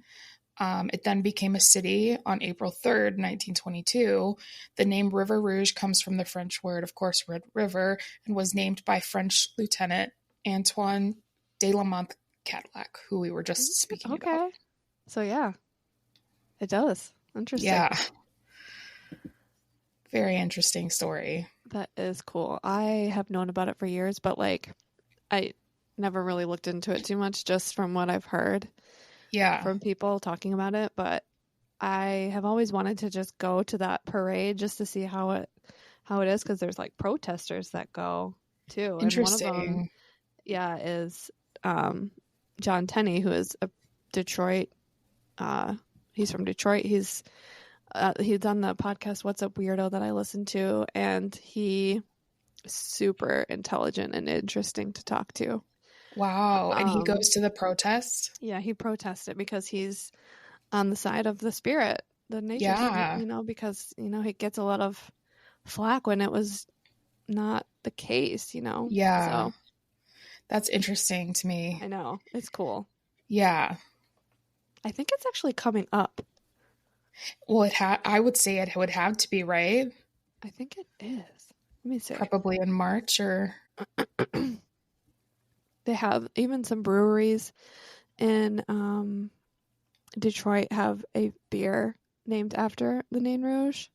It then became a city on April 3rd, 1922. The name River Rouge comes from the French word, of course, Red River, and was named by French Lieutenant Antoine de la Monthe Cadillac, who we were just speaking about. Okay. So, yeah, it does. Interesting. Yeah. Very interesting story. That is cool. I have known about it for years, but like I never really looked into it too much, just from what I've heard. Yeah. From people talking about it, but I have always wanted to just go to that parade just to see how it is, because there's like protesters that go too. Interesting. And one of them, is John Tenney, who is a Detroit. He's from Detroit. He's on the podcast What's Up Weirdo that I listen to, and he is super intelligent and interesting to talk to. Wow. And he goes to the protests? Yeah, he protested because he's on the side of the spirit, the nature, because, he gets a lot of flack when it was not the case, Yeah. So that's interesting to me. I know. It's cool. Yeah. I think it's actually coming up. Well, I would say it would have to be, right? I think it is. Let me see. Probably in March or... They have even some breweries in Detroit have a beer named after the Nain Rouge.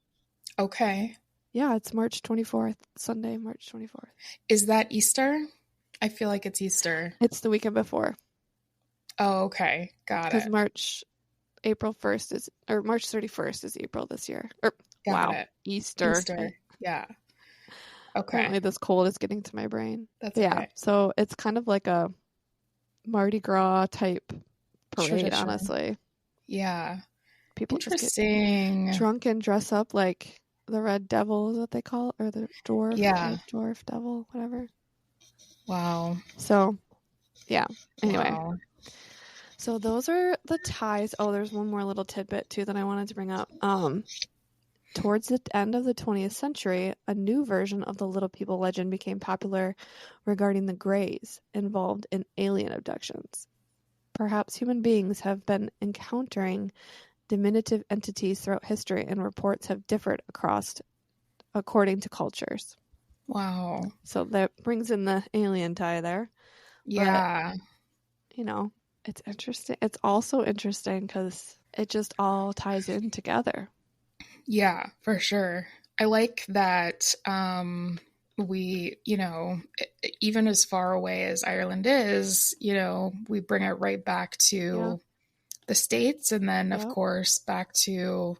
Okay. Yeah, it's March 24th, Sunday, March 24th. Is that Easter? I feel like it's Easter. It's the weekend before. Oh, okay. Got it. Because March 31st is April this year. Got it. Easter. Yeah. Okay. Apparently this cold is getting to my brain. That's okay. So it's kind of like a Mardi Gras type parade, Tradition. Honestly. Yeah. People just get drunk and dress up like the Red Devil is what they call it, or the dwarf. Yeah. Dwarf Devil, whatever. Wow. So, yeah. Anyway. Wow. So those are the ties. Oh, there's one more little tidbit too that I wanted to bring up. Towards the end of the 20th century, a new version of the Little People legend became popular regarding the Greys involved in alien abductions. Perhaps human beings have been encountering diminutive entities throughout history, and reports have differed according to cultures. Wow. So that brings in the alien tie there. Yeah. But, it's interesting. It's also interesting because it just all ties in together. Yeah, for sure. I like that we, even as far away as Ireland is, we bring it right back to the States, and then, of course, back to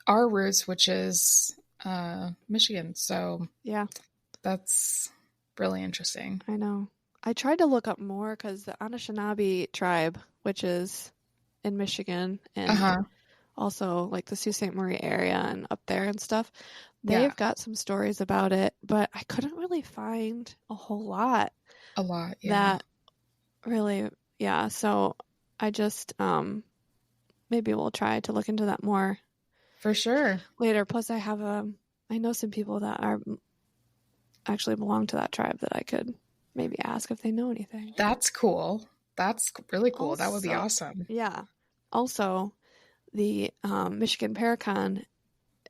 our roots, which is Michigan. So, yeah, that's really interesting. I know. I tried to look up more because the Anishinaabe tribe, which is in Michigan, and also like the Sault Ste. Marie area and up there and stuff, they've got some stories about it, but I couldn't really find a whole lot. That really, so I just maybe we'll try to look into that more for sure later. Plus I know some people that are actually belong to that tribe that I could maybe ask if they know anything. That's cool. That's really cool. Also, that would be awesome. Yeah. Also, the Michigan Paracon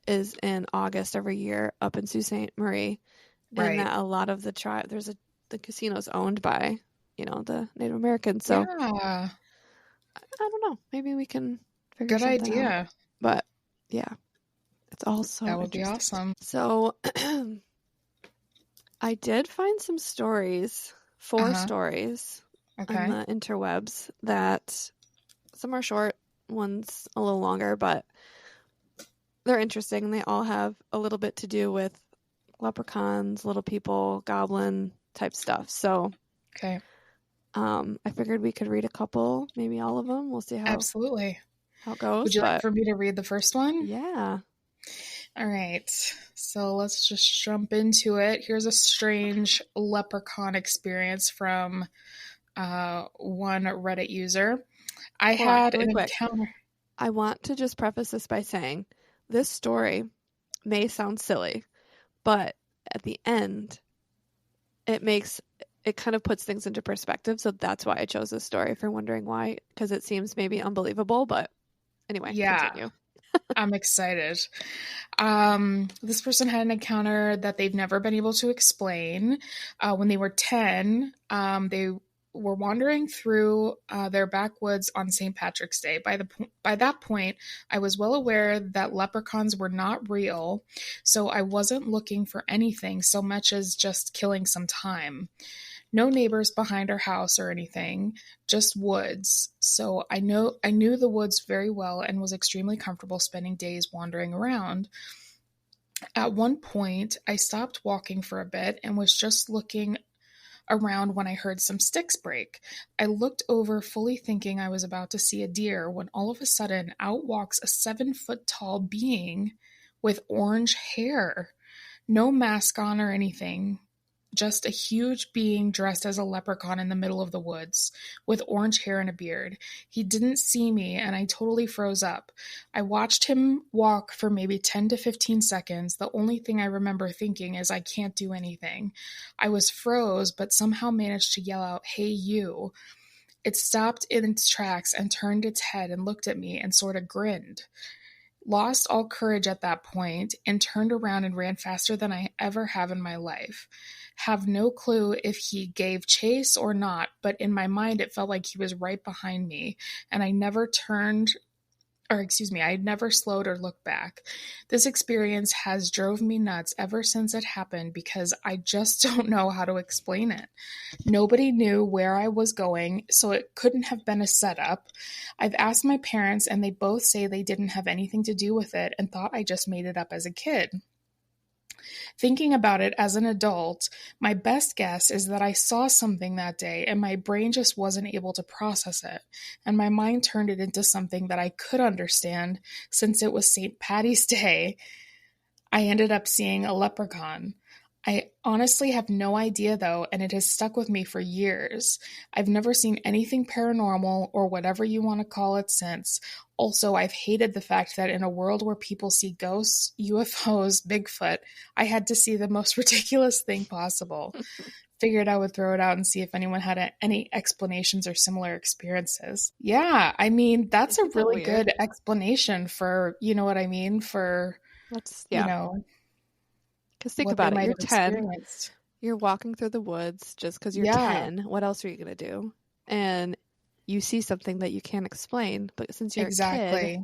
is in August every year up in Sault Ste. Marie. Right. And that a lot of the tribe, the casino's owned by, the Native Americans. So I don't know. Maybe we can figure something out. Good idea. But yeah, It's also That would be awesome. So I did find some stories, 4 stories on the interwebs that some are short, one's a little longer, but they're interesting. They all have a little bit to do with leprechauns, little people, goblin type stuff. So I figured we could read a couple, maybe all of them. We'll see how it goes. Would you like for me to read the first one? Yeah. All right. So let's just jump into it. Here's a strange leprechaun experience from one Reddit user. I had an encounter. I want to just preface this by saying this story may sound silly, but at the end, it kind of puts things into perspective. So that's why I chose this story, if you're wondering why, because it seems maybe unbelievable, but anyway, continue. I'm excited. This person had an encounter that they've never been able to explain. When they were 10, they were wandering through their backwoods on St. Patrick's Day. By that point, I was well aware that leprechauns were not real, so I wasn't looking for anything so much as just killing some time. No neighbors behind our house or anything, just woods. So I knew the woods very well and was extremely comfortable spending days wandering around. At one point, I stopped walking for a bit and was just looking around when I heard some sticks break. I looked over, fully thinking I was about to see a deer, when all of a sudden out walks a 7-foot-tall being with orange hair. No mask on or anything. Just a huge being dressed as a leprechaun in the middle of the woods, with orange hair and a beard. He didn't see me, and I totally froze up. I watched him walk for maybe 10 to 15 seconds. The only thing I remember thinking is I can't do anything. I was froze, but somehow managed to yell out, "Hey, you." It stopped in its tracks and turned its head and looked at me and sort of grinned. Lost all courage at that point and turned around and ran faster than I ever have in my life. Have no clue if he gave chase or not, but in my mind it felt like he was right behind me, and I never slowed or looked back. This experience has drove me nuts ever since it happened because I just don't know how to explain it. Nobody knew where I was going, so it couldn't have been a setup. I've asked my parents, and they both say they didn't have anything to do with it and thought I just made it up as a kid. Thinking about it as an adult, my best guess is that I saw something that day and my brain just wasn't able to process it, and my mind turned it into something that I could understand. Since it was St. Paddy's Day, I ended up seeing a leprechaun. I honestly have no idea, though, and it has stuck with me for years. I've never seen anything paranormal or whatever you want to call it since. Also, I've hated the fact that in a world where people see ghosts, UFOs, Bigfoot, I had to see the most ridiculous thing possible. Figured I would throw it out and see if anyone had any explanations or similar experiences. Yeah, I mean, that's a really good explanation for, you know what I mean? You know. Because think about it, you're 10, you're walking through the woods just because you're 10. What else are you going to do? And you see something that you can't explain, but since you're a kid,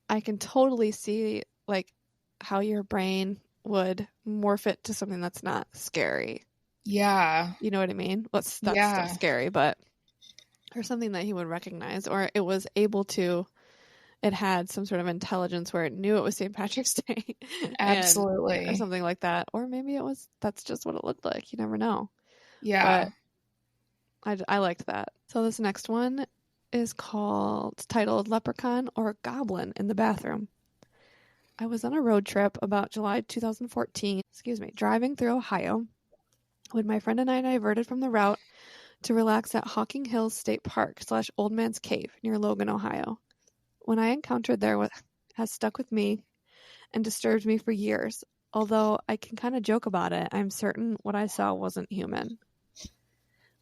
I can totally see like how your brain would morph it to something that's not scary. Yeah. You know what I mean? That's still scary, but or something that he would recognize, or it was able to. It had some sort of intelligence where it knew it was St. Patrick's Day. Absolutely. Or something like that. Or maybe that's just what it looked like. You never know. Yeah. But I liked that. So this next one is titled Leprechaun or Goblin in the Bathroom. I was on a road trip about July 2014, driving through Ohio when my friend and I diverted from the route to relax at Hocking Hills State Park / Old Man's Cave near Logan, Ohio. When I encountered there has stuck with me and disturbed me for years. Although I can kind of joke about it, I'm certain what I saw wasn't human.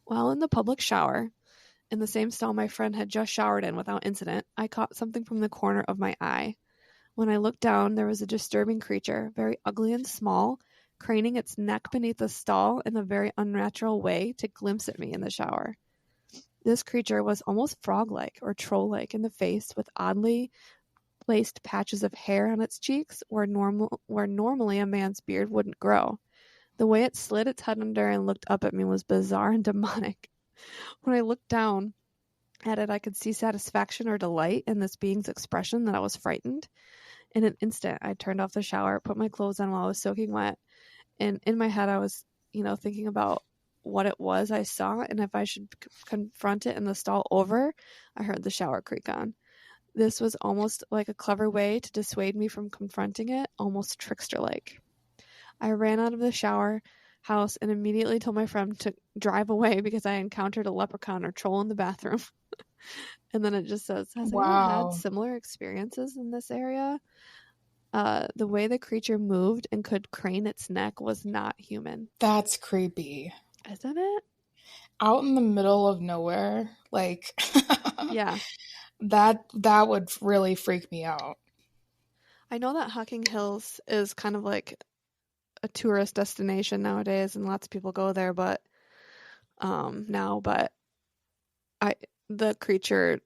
While in the public shower, in the same stall my friend had just showered in without incident, I caught something from the corner of my eye. When I looked down, there was a disturbing creature, very ugly and small, craning its neck beneath the stall in a very unnatural way to glimpse at me in the shower. This creature was almost frog-like or troll-like in the face with oddly placed patches of hair on its cheeks where normally a man's beard wouldn't grow. The way it slid its head under and looked up at me was bizarre and demonic. When I looked down at it, I could see satisfaction or delight in this being's expression that I was frightened. In an instant, I turned off the shower, put my clothes on while I was soaking wet, and in my head I was, thinking about what it was I saw and if I should confront it in the stall over. I heard the shower creak on. This was almost like a clever way to dissuade me from confronting it, almost trickster-like. I ran out of the shower house and immediately told my friend to drive away because I encountered a leprechaun or troll in the bathroom. And then it just says, has anyone had similar experiences in this area? The way the creature moved and could crane its neck was not human. That's creepy. Isn't it? Out in the middle of nowhere, like, yeah. That would really freak me out. I know that Hocking Hills is kind of like a tourist destination nowadays, and lots of people go there, but the creature,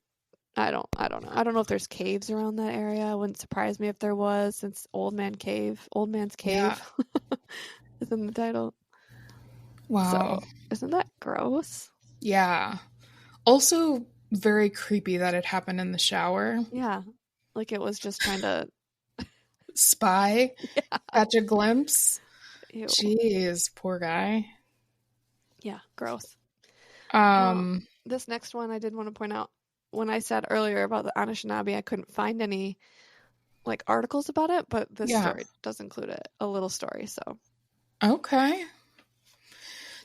I don't know. I don't know if there's caves around that area. It wouldn't surprise me if there was, since Old Man's Cave Yeah. is in the title. Wow. So, isn't that gross? Yeah. Also very creepy that it happened in the shower. Yeah. Like it was just trying to spy, catch a glimpse. Ew. Jeez, poor guy. Yeah, gross. This next one I did want to point out, when I said earlier about the Anishinaabe, I couldn't find any like articles about it, but this story does include a little story. So okay.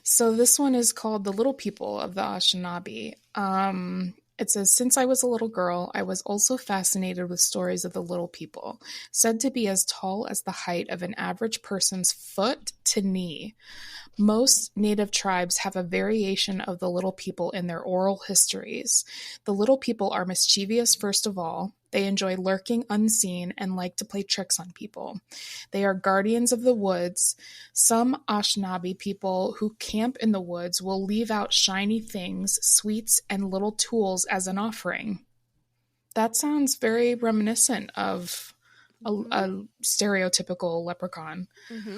So this one is called The Little People of the Anishinaabe. It says, since I was a little girl, I was also fascinated with stories of the little people, said to be as tall as the height of an average person's foot to knee. Most native tribes have a variation of the little people in their oral histories. The little people are mischievous, first of all. They enjoy lurking unseen and like to play tricks on people. They are guardians of the woods. Some Anishinaabe people who camp in the woods will leave out shiny things, sweets, and little tools as an offering. That sounds very reminiscent of a stereotypical leprechaun. Mm-hmm.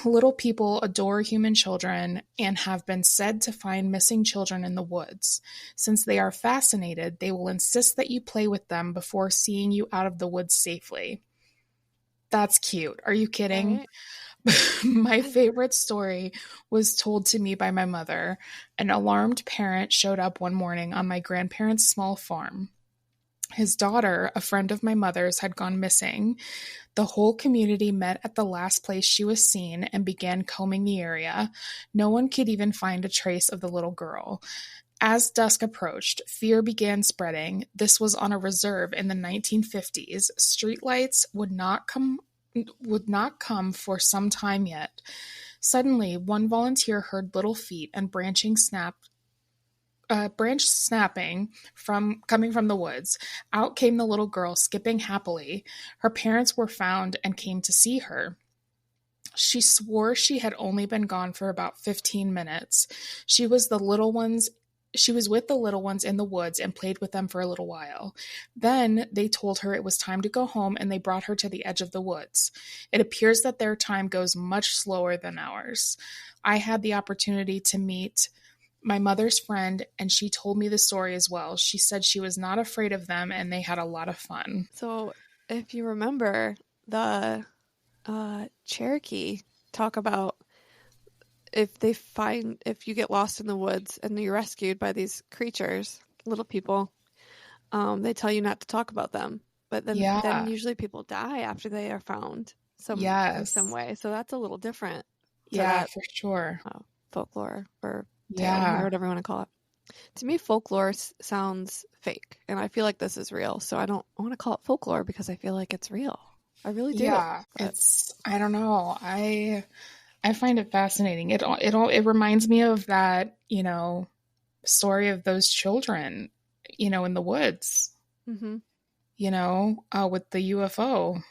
Little people adore human children and have been said to find missing children in the woods. Since they are fascinated, they will insist that you play with them before seeing you out of the woods safely. That's cute. Are you kidding? Right. My favorite story was told to me by my mother. An alarmed parent showed up one morning on my grandparents' small farm. His daughter, a friend of my mother's, had gone missing. The whole community met at the last place she was seen and began combing the area. No one could even find a trace of the little girl. As dusk approached, fear began spreading. This was on a reserve in the 1950s. Streetlights would not come for some time yet. Suddenly, one volunteer heard little feet and branch snapping coming from the woods. Out came the little girl, skipping happily. Her parents were found and came to see her. She swore she had only been gone for about 15 minutes. She was with the little ones in the woods and played with them for a little while. Then they told her it was time to go home, and they brought her to the edge of the woods. It appears that their time goes much slower than ours. I had the opportunity to meet my mother's friend, and she told me the story as well. She said she was not afraid of them, and they had a lot of fun. So if you remember, the Cherokee talk about if you get lost in the woods and you're rescued by these creatures, little people, they tell you not to talk about them. But then usually people die after they are found in some way. So that's a little different. For sure. Folklore or tale, or whatever you want to call it. To me, folklore sounds fake, and I feel like this is real. So I want to call it folklore because I feel like it's real. I really do. Yeah, I don't know. I find it fascinating. It reminds me of that, story of those children, in the woods. Mm-hmm. With the UFO.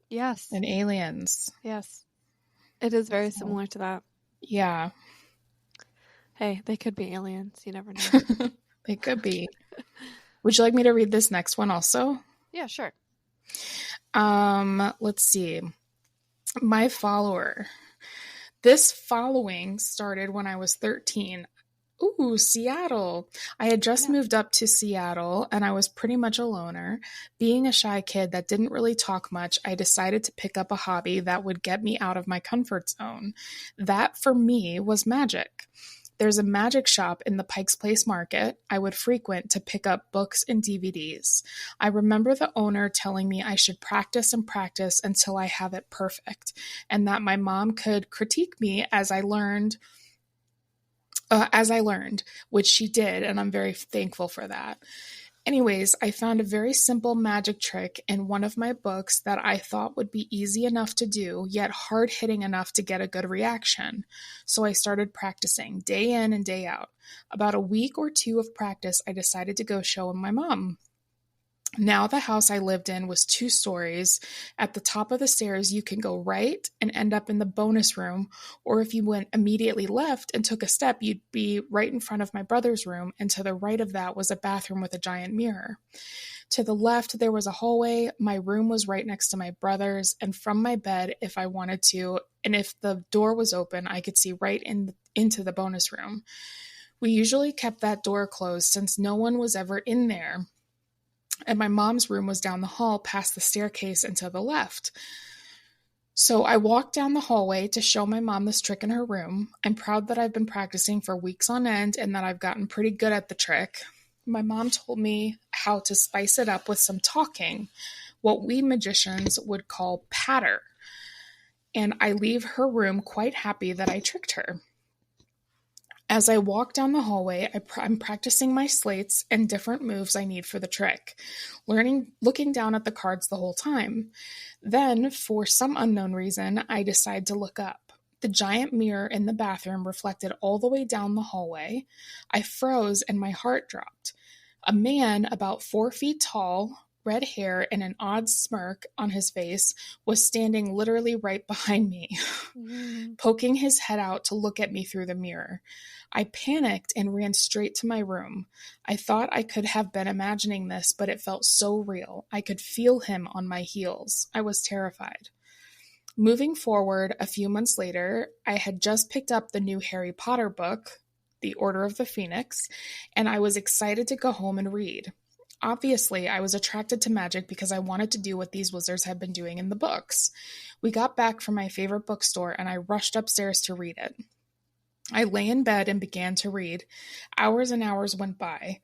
Yes. And aliens. Yes. It is very similar to that. Yeah. Hey, they could be aliens. You never know. They could be. Would you like me to read this next one also? Yeah, sure. Let's see. My follower. This following started when I was 13. Ooh, Seattle. I had just Yeah. moved up to Seattle and I was pretty much a loner. Being a shy kid that didn't really talk much, I decided to pick up a hobby that would get me out of my comfort zone. That for me was magic. There's a magic shop in the Pike's Place Market I would frequent to pick up books and DVDs. I remember the owner telling me I should practice and practice until I have it perfect, and that my mom could critique me as I learned, which she did, and I'm very thankful for that. Anyways, I found a very simple magic trick in one of my books that I thought would be easy enough to do, yet hard hitting enough to get a good reaction. So I started practicing day in and day out. About a week or two of practice, I decided to go show my mom. Now the house I lived in was 2 stories. At the top of the stairs, you can go right and end up in the bonus room, or if you went immediately left and took a step, you'd be right in front of my brother's room, and to the right of that was a bathroom with a giant mirror. To the left, there was a hallway. My room was right next to my brother's, and from my bed, if I wanted to, and if the door was open, I could see right into the bonus room. We usually kept that door closed since no one was ever in there, and my mom's room was down the hall past the staircase and to the left. So I walked down the hallway to show my mom this trick in her room. I'm proud that I've been practicing for weeks on end and that I've gotten pretty good at the trick. My mom told me how to spice it up with some talking, what we magicians would call patter. And I leave her room quite happy that I tricked her. As I walk down the hallway, I'm practicing my slates and different moves I need for the trick, looking down at the cards the whole time. Then, for some unknown reason, I decide to look up. The giant mirror in the bathroom reflected all the way down the hallway. I froze and my heart dropped. A man about 4 feet tall, red hair, and an odd smirk on his face was standing literally right behind me, poking his head out to look at me through the mirror. I panicked and ran straight to my room. I thought I could have been imagining this, but it felt so real. I could feel him on my heels. I was terrified. Moving forward, a few months later, I had just picked up the new Harry Potter book, The Order of the Phoenix, and I was excited to go home and read. Obviously, I was attracted to magic because I wanted to do what these wizards had been doing in the books. We got back from my favorite bookstore, and I rushed upstairs to read it. I lay in bed and began to read. Hours and hours went by.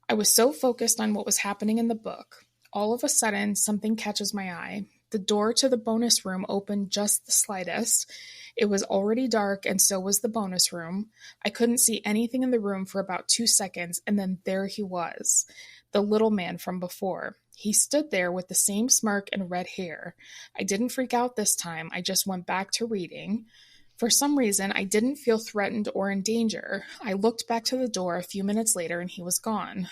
I was so focused on what was happening in the book. All of a sudden, something catches my eye. The door to the bonus room opened just the slightest. It was already dark, and so was the bonus room. I couldn't see anything in the room for about 2 seconds, and then there he was, the little man from before. He stood there with the same smirk and red hair. I didn't freak out this time. I just went back to reading. For some reason, I didn't feel threatened or in danger. I looked back to the door a few minutes later, and he was gone.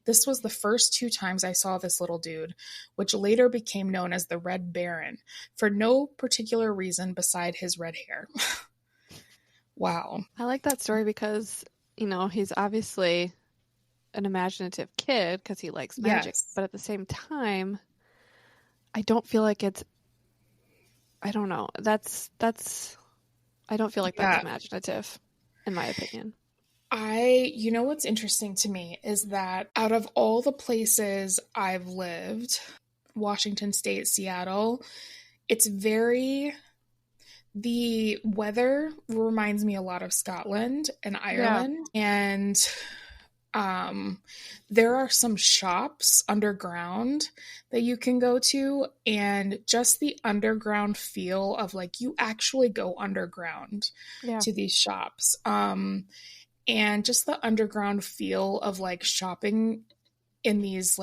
This was the first 2 times I saw this little dude, which later became known as the Red Baron, for no particular reason beside his red hair. Wow. I like that story because, he's obviously an imaginative kid because he likes magic. Yes. But at the same time, I don't feel like it's, I don't know. I don't feel like that's imaginative, in my opinion. What's interesting to me is that out of all the places I've lived, Washington State, Seattle, the weather reminds me a lot of Scotland and Ireland. Yeah. And there are some shops underground that you can go to, and just the underground feel of you actually go underground to these shops. And just the underground feel of shopping in these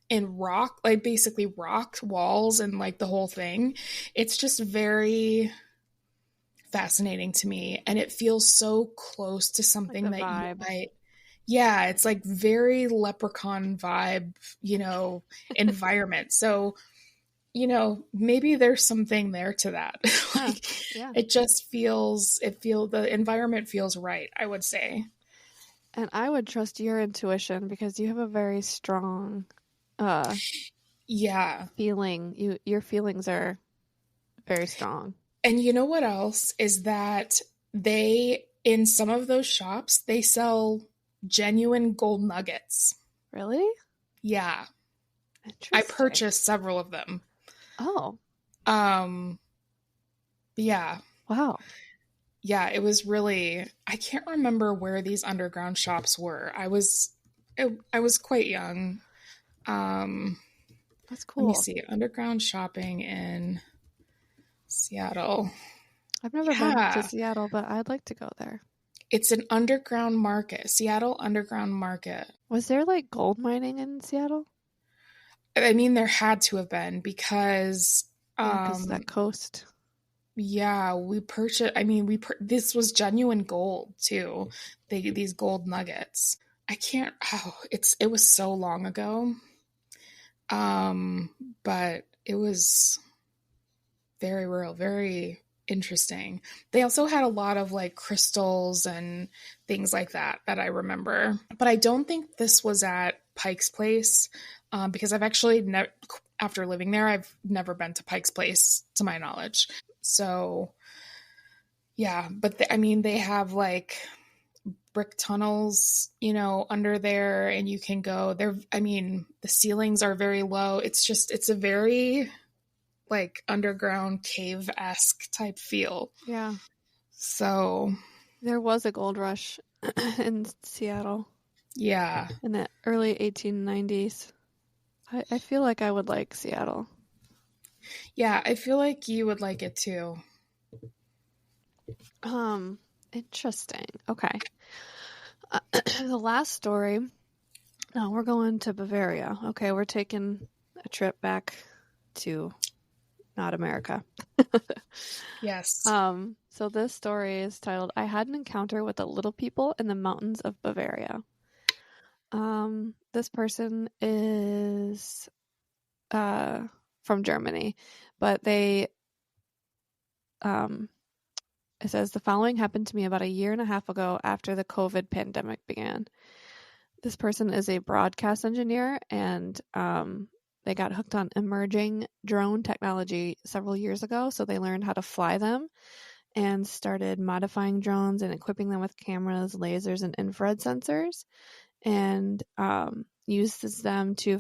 in rock, basically rock walls and the whole thing. It's just very fascinating to me, and it feels so close to something that vibe. You might. Yeah, it's very leprechaun vibe, environment. So, maybe there's something there to that. It just the environment feels right, I would say. And I would trust your intuition because you have a very strong Yeah. feeling. Your feelings are very strong. And you know what else is that in some of those shops, they sell genuine gold nuggets. Really? Yeah. I Interesting. purchased several of them. Oh. Yeah. Wow. Yeah, it was really, I can't remember where these underground shops were. I was quite young. That's Let me cool. see. Underground shopping in Seattle. I've never been Yeah. to Seattle, but I'd like to go there. It's an underground market, Seattle Underground Market. Was there like gold mining in Seattle? I mean, there had to have been because, Because that coast. yeah, we purchased. I mean, this was genuine gold too. These gold nuggets. I can't. Oh, it was so long ago. But it was very real, very interesting. They also had a lot of like crystals and things like that I remember. But I don't think this was at Pike's Place because I've actually after living there, I've never been to Pike's Place to my knowledge. So yeah, but I mean, they have like brick tunnels, under there, and you can go there. I mean, the ceilings are very low. It's a very like underground cave-esque type feel. Yeah. So there was a gold rush in Seattle. Yeah. In the early 1890s. I feel like I would like Seattle. Yeah, I feel like you would like it too. Interesting. Okay. The last story. No, we're going to Bavaria. Okay, we're taking a trip back to not America. Yes. So this story is titled, I Had an Encounter with the Little People in the Mountains of Bavaria. This person is from Germany, but it says the following happened to me about a year and a half ago after the COVID pandemic began. This person is a broadcast engineer, and they got hooked on emerging drone technology several years ago, so they learned how to fly them and started modifying drones and equipping them with cameras, lasers, and infrared sensors, and uses them to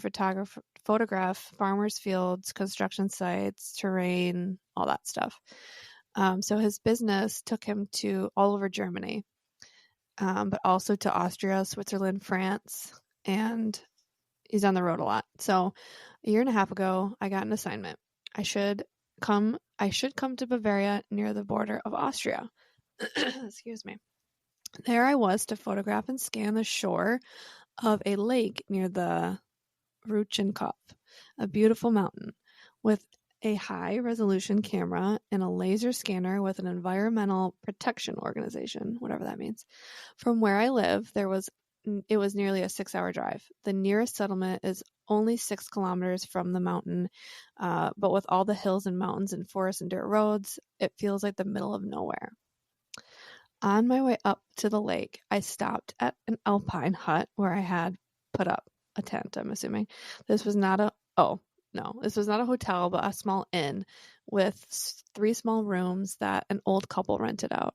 photograph farmers' fields, construction sites, terrain, all that stuff. So his business took him to all over Germany, but also to Austria, Switzerland, France, and he's on the road a lot. So a year and a half ago, I got an assignment. I should come to Bavaria near the border of Austria. Excuse me. There I was to photograph and scan the shore of a lake near the Ruchenkopf, a beautiful mountain, with a high-resolution camera and a laser scanner with an environmental protection organization, whatever that means. From where I live, it was nearly a 6-hour drive. The nearest settlement is only 6 kilometers from the mountain, but with all the hills and mountains and forests and dirt roads, it feels like the middle of nowhere. On my way up to the lake, I stopped at an alpine hut where I had put up a tent, I'm assuming. This was not a hotel, but a small inn with 3 small rooms that an old couple rented out.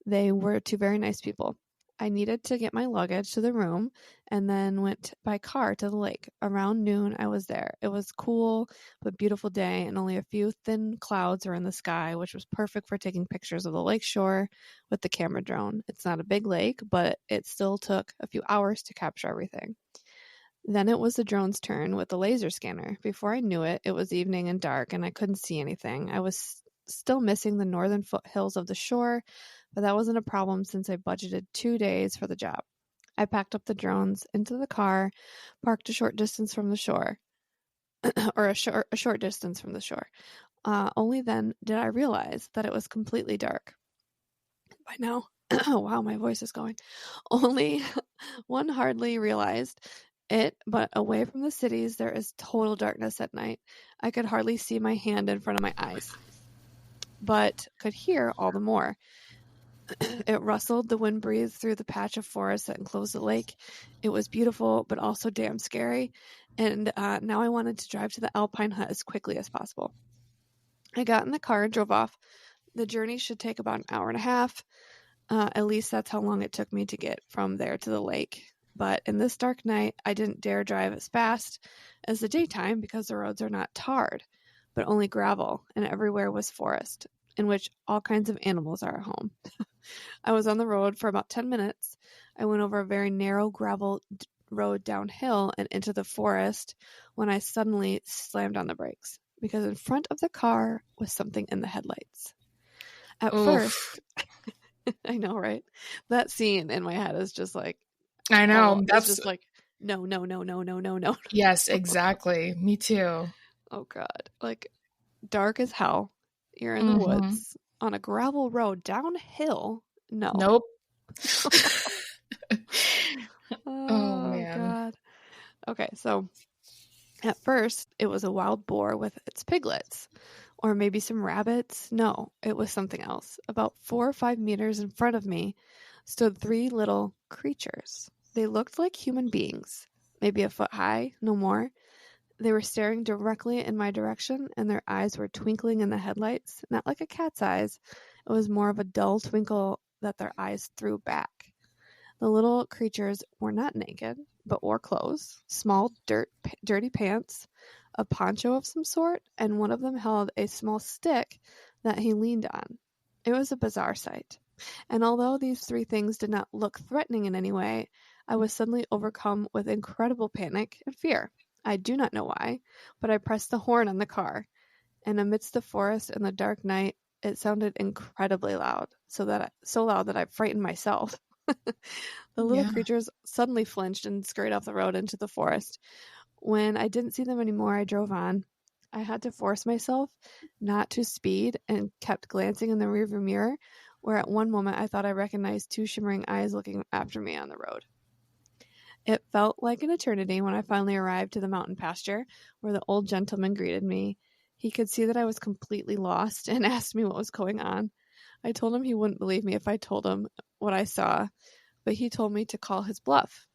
They were 2 very nice people. I needed to get my luggage to the room and then went by car to the lake. Around noon, I was there. It was cool but beautiful day, and only a few thin clouds were in the sky, which was perfect for taking pictures of the lake shore with the camera drone. It's not a big lake, but it still took a few hours to capture everything. Then it was the drone's turn with the laser scanner. Before I knew it, it was evening and dark, and I couldn't see anything. I was still missing the northern foothills of the shore, but that wasn't a problem since I budgeted 2 days for the job. I packed up the drones into the car, parked a short distance from the shore, or a short distance from the shore. Only then did I realize that it was completely dark. By now, wow, my voice is going. Only one hardly realized it, but away from the cities, there is total darkness at night. I could hardly see my hand in front of my eyes, but could hear all the more. It rustled, the wind breathed through the patch of forest that enclosed the lake. It was beautiful, but also damn scary. And now I wanted to drive to the alpine hut as quickly as possible. I got in the car and drove off. The journey should take about an hour and a half. At least that's how long it took me to get from there to the lake. But in this dark night, I didn't dare drive as fast as the daytime because the roads are not tarred, but only gravel, and everywhere was forest, in which all kinds of animals are at home. I was on the road for about 10 minutes. I went over a very narrow gravel road downhill and into the forest when I suddenly slammed on the brakes because in front of the car was something in the headlights. At first, I know, right? That scene in my head is just like, I know. That's just like, no. Yes, exactly. Me too. Oh, God. Like, dark as hell. You're in the woods on a gravel road downhill. No. Nope. Oh, man. God. Okay, so at first, it was a wild boar with its piglets. Or maybe some rabbits. No, it was something else. About 4 or 5 meters in front of me stood 3 little creatures. They looked like human beings, maybe a foot high, no more. They were staring directly in my direction, and their eyes were twinkling in the headlights, not like a cat's eyes. It was more of a dull twinkle that their eyes threw back. The little creatures were not naked, but wore clothes, small dirty pants, a poncho of some sort, and one of them held a small stick that he leaned on. It was a bizarre sight. And although these 3 things did not look threatening in any way, I was suddenly overcome with incredible panic and fear. I do not know why, but I pressed the horn on the car, and amidst the forest and the dark night, it sounded incredibly loud, so loud that I frightened myself. The little creatures suddenly flinched and scurried off the road into the forest. When I didn't see them anymore, I drove on. I had to force myself not to speed and kept glancing in the rearview mirror, where at one moment I thought I recognized 2 shimmering eyes looking after me on the road. It felt like an eternity when I finally arrived to the mountain pasture, where the old gentleman greeted me. He could see that I was completely lost and asked me what was going on. I told him he wouldn't believe me if I told him what I saw, but he told me to call his bluff.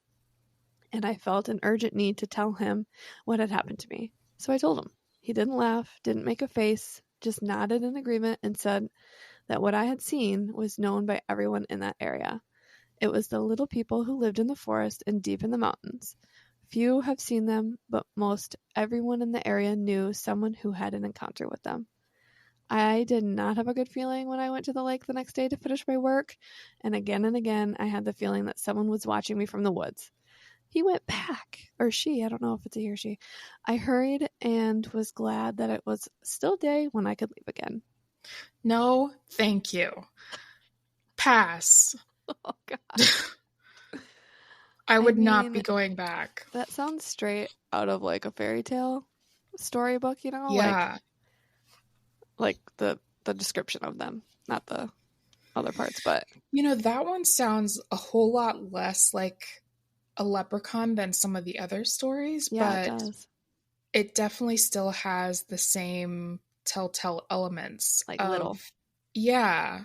And I felt an urgent need to tell him what had happened to me. So I told him. He didn't laugh, didn't make a face, just nodded in agreement and said that what I had seen was known by everyone in that area. It was the little people who lived in the forest and deep in the mountains. Few have seen them, but most everyone in the area knew someone who had an encounter with them. I did not have a good feeling when I went to the lake the next day to finish my work, and again I had the feeling that someone was watching me from the woods. He went back, or she, I don't know if it's a he or she. I hurried and was glad that it was still day when I could leave again. No, thank you. Pass. Oh, God. I would not be going back. That sounds straight out of like a fairy tale storybook, you know? Yeah. Like the description of them, not the other parts, but... You know, that one sounds a whole lot less like a leprechaun than some of the other stories, yeah, but it does. It definitely still has the same telltale elements. Like little. Yeah.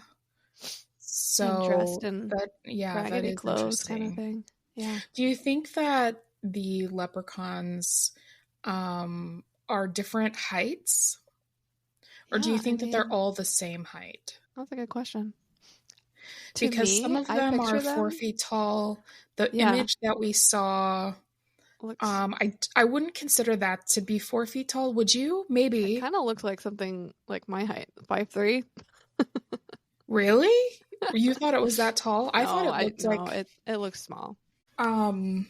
So and dressed in that raggedy is clothes interesting. kind of thing. Yeah. Do you think that the leprechauns are different heights? Or do you think that they're all the same height? That's a good question. Because me, some of them are 4 feet tall. The image that we saw, I wouldn't consider that to be 4 feet tall. Would you? Maybe. It kind of looks like something like my height, 5'3". Really? You thought it was that tall? No, I thought it looked like it looks small. And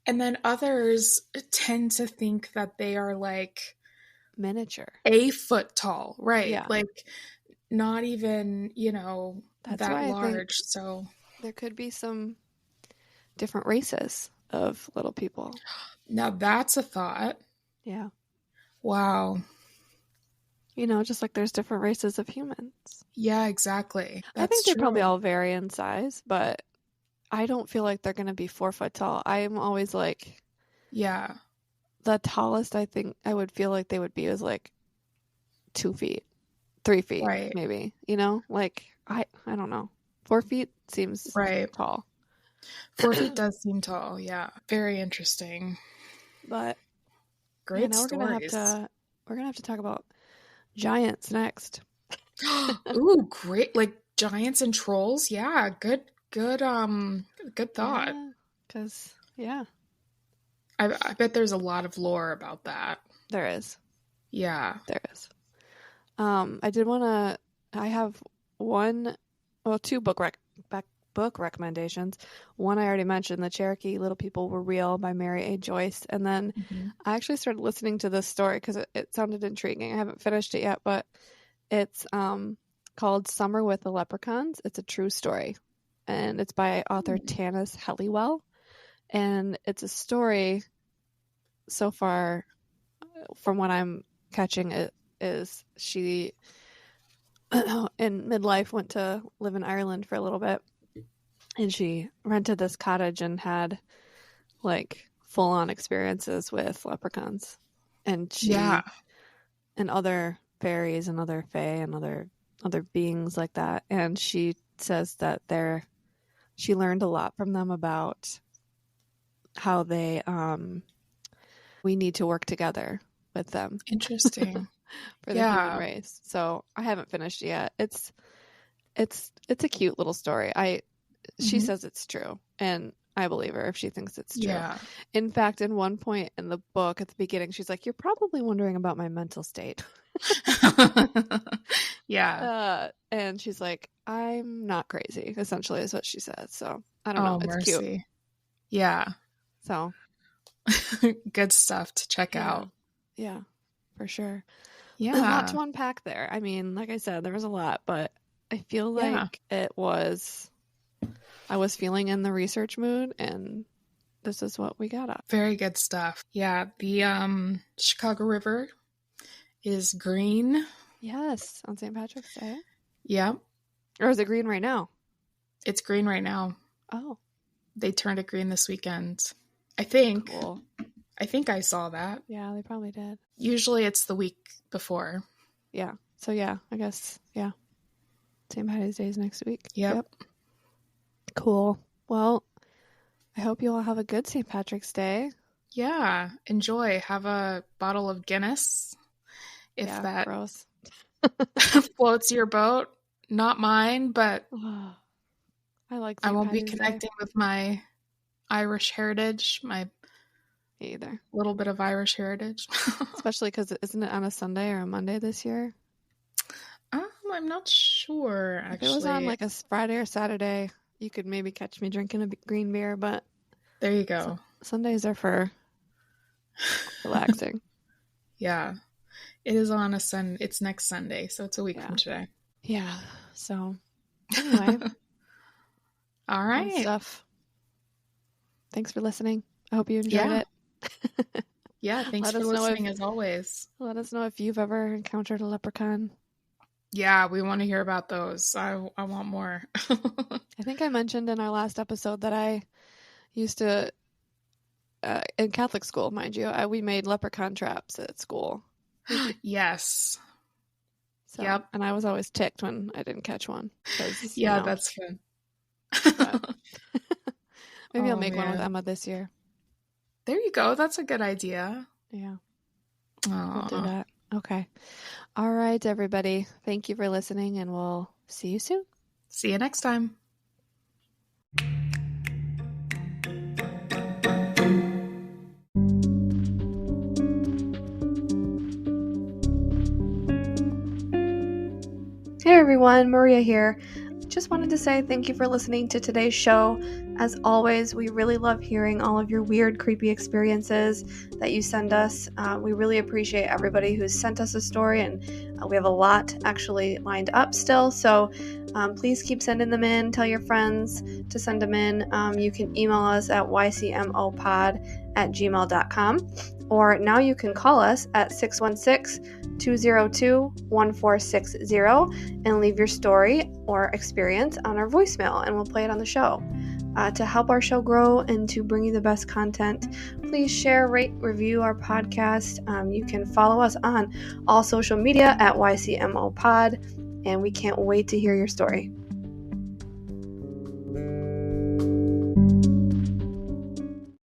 then others tend to think that they are like miniature, a foot tall, right? Yeah. Like not even, That's that why large. So there could be some different races of little people. Now that's a thought. Yeah. Wow. Just like there's different races of humans. Yeah, exactly. I think they probably all vary in size, but I don't feel like they're going to be 4 foot tall. I am always like, yeah, the tallest I think I would feel like they would be is like 2 feet, 3 feet, right. maybe, like I don't know. 4 feet seems Right. tall. 4 feet does seem tall. Yeah. Very interesting. But Great now stories. we're gonna have to talk about giants next. Ooh, great. Like giants and trolls. Yeah. Good thought. Yeah, because I bet there's a lot of lore about that. there is. Yeah. There is. I have two book recommendations. One I already mentioned, The Cherokee Little People Were Real by Mary A. Joyce. And then I actually started listening to this story because it sounded intriguing. I haven't finished it yet, but it's called Summer with the Leprechauns. It's a true story. And it's by author Tanis Helliwell. And it's a story, so far, from what I'm catching, it is she in midlife went to live in Ireland for a little bit, and she rented this cottage and had like full-on experiences with leprechauns, and and other fairies and other fae and other beings like that. And she says that she learned a lot from them about how we need to work together with them. Interesting. For the human race. So I haven't finished yet. It's a cute little story. She says it's true, and I believe her if she thinks it's true. Yeah. In fact, in one point in the book at the beginning, she's like, "You're probably wondering about my mental state." Yeah. And she's like, "I'm not crazy," essentially is what she says. So I don't know. It's mercy. cute. Yeah. So good stuff to check out. Yeah, for sure. Yeah. A lot to unpack there. I mean, like I said, there was a lot, but I feel like I was feeling in the research mood, and this is what we got up. Very good stuff. Yeah, the Chicago River is green. Yes, on St. Patrick's Day. Yeah. Or is it green right now? It's green right now. Oh. They turned it green this weekend. I think. Cool. I think I saw that. Yeah, they probably did. Usually it's the week before. Yeah. So yeah, I guess, yeah. St. Paddy's Day is next week. Yep. Cool. Well, I hope you all have a good St. Patrick's Day. Yeah. Enjoy. Have a bottle of Guinness. If that gross. floats your boat. Not mine, but I like I won't be connecting with my Irish heritage, my either. Little bit of Irish heritage. Especially because isn't it on a Sunday or a Monday this year? I'm not sure, actually. If it was on like a Friday or Saturday, you could maybe catch me drinking a green beer, but there you go. Sundays are for relaxing. Yeah. It is on it's next Sunday, so it's a week from today. Yeah. So anyway. All right. Fun stuff. Thanks for listening. I hope you enjoyed it. Yeah, thanks for listening as always. Let us know if you've ever encountered a leprechaun. Yeah, we want to hear about those. I want more. I think I mentioned in our last episode that I used to, in Catholic school, mind you, we made leprechaun traps at school. Yes. So, yep. And I was always ticked when I didn't catch one. Yeah, that's fun. Maybe I'll make one with Emma this year. There you go. That's a good idea. Yeah. I'll do that. Okay. All right, everybody. Thank you for listening, and we'll see you soon. See you next time. Hey everyone, Maria here. Just wanted to say thank you for listening to today's show. As always, we really love hearing all of your weird, creepy experiences that you send us. We really appreciate everybody who's sent us a story, and we have a lot actually lined up still. So please keep sending them in. Tell your friends to send them in. You can email us at ycmopod@gmail.com, or now you can call us at 616-202-1460 and leave your story or experience on our voicemail, and we'll play it on the show. To help our show grow and to bring you the best content, please share, rate, review our podcast. You can follow us on all social media at ycmopod, and we can't wait to hear your story.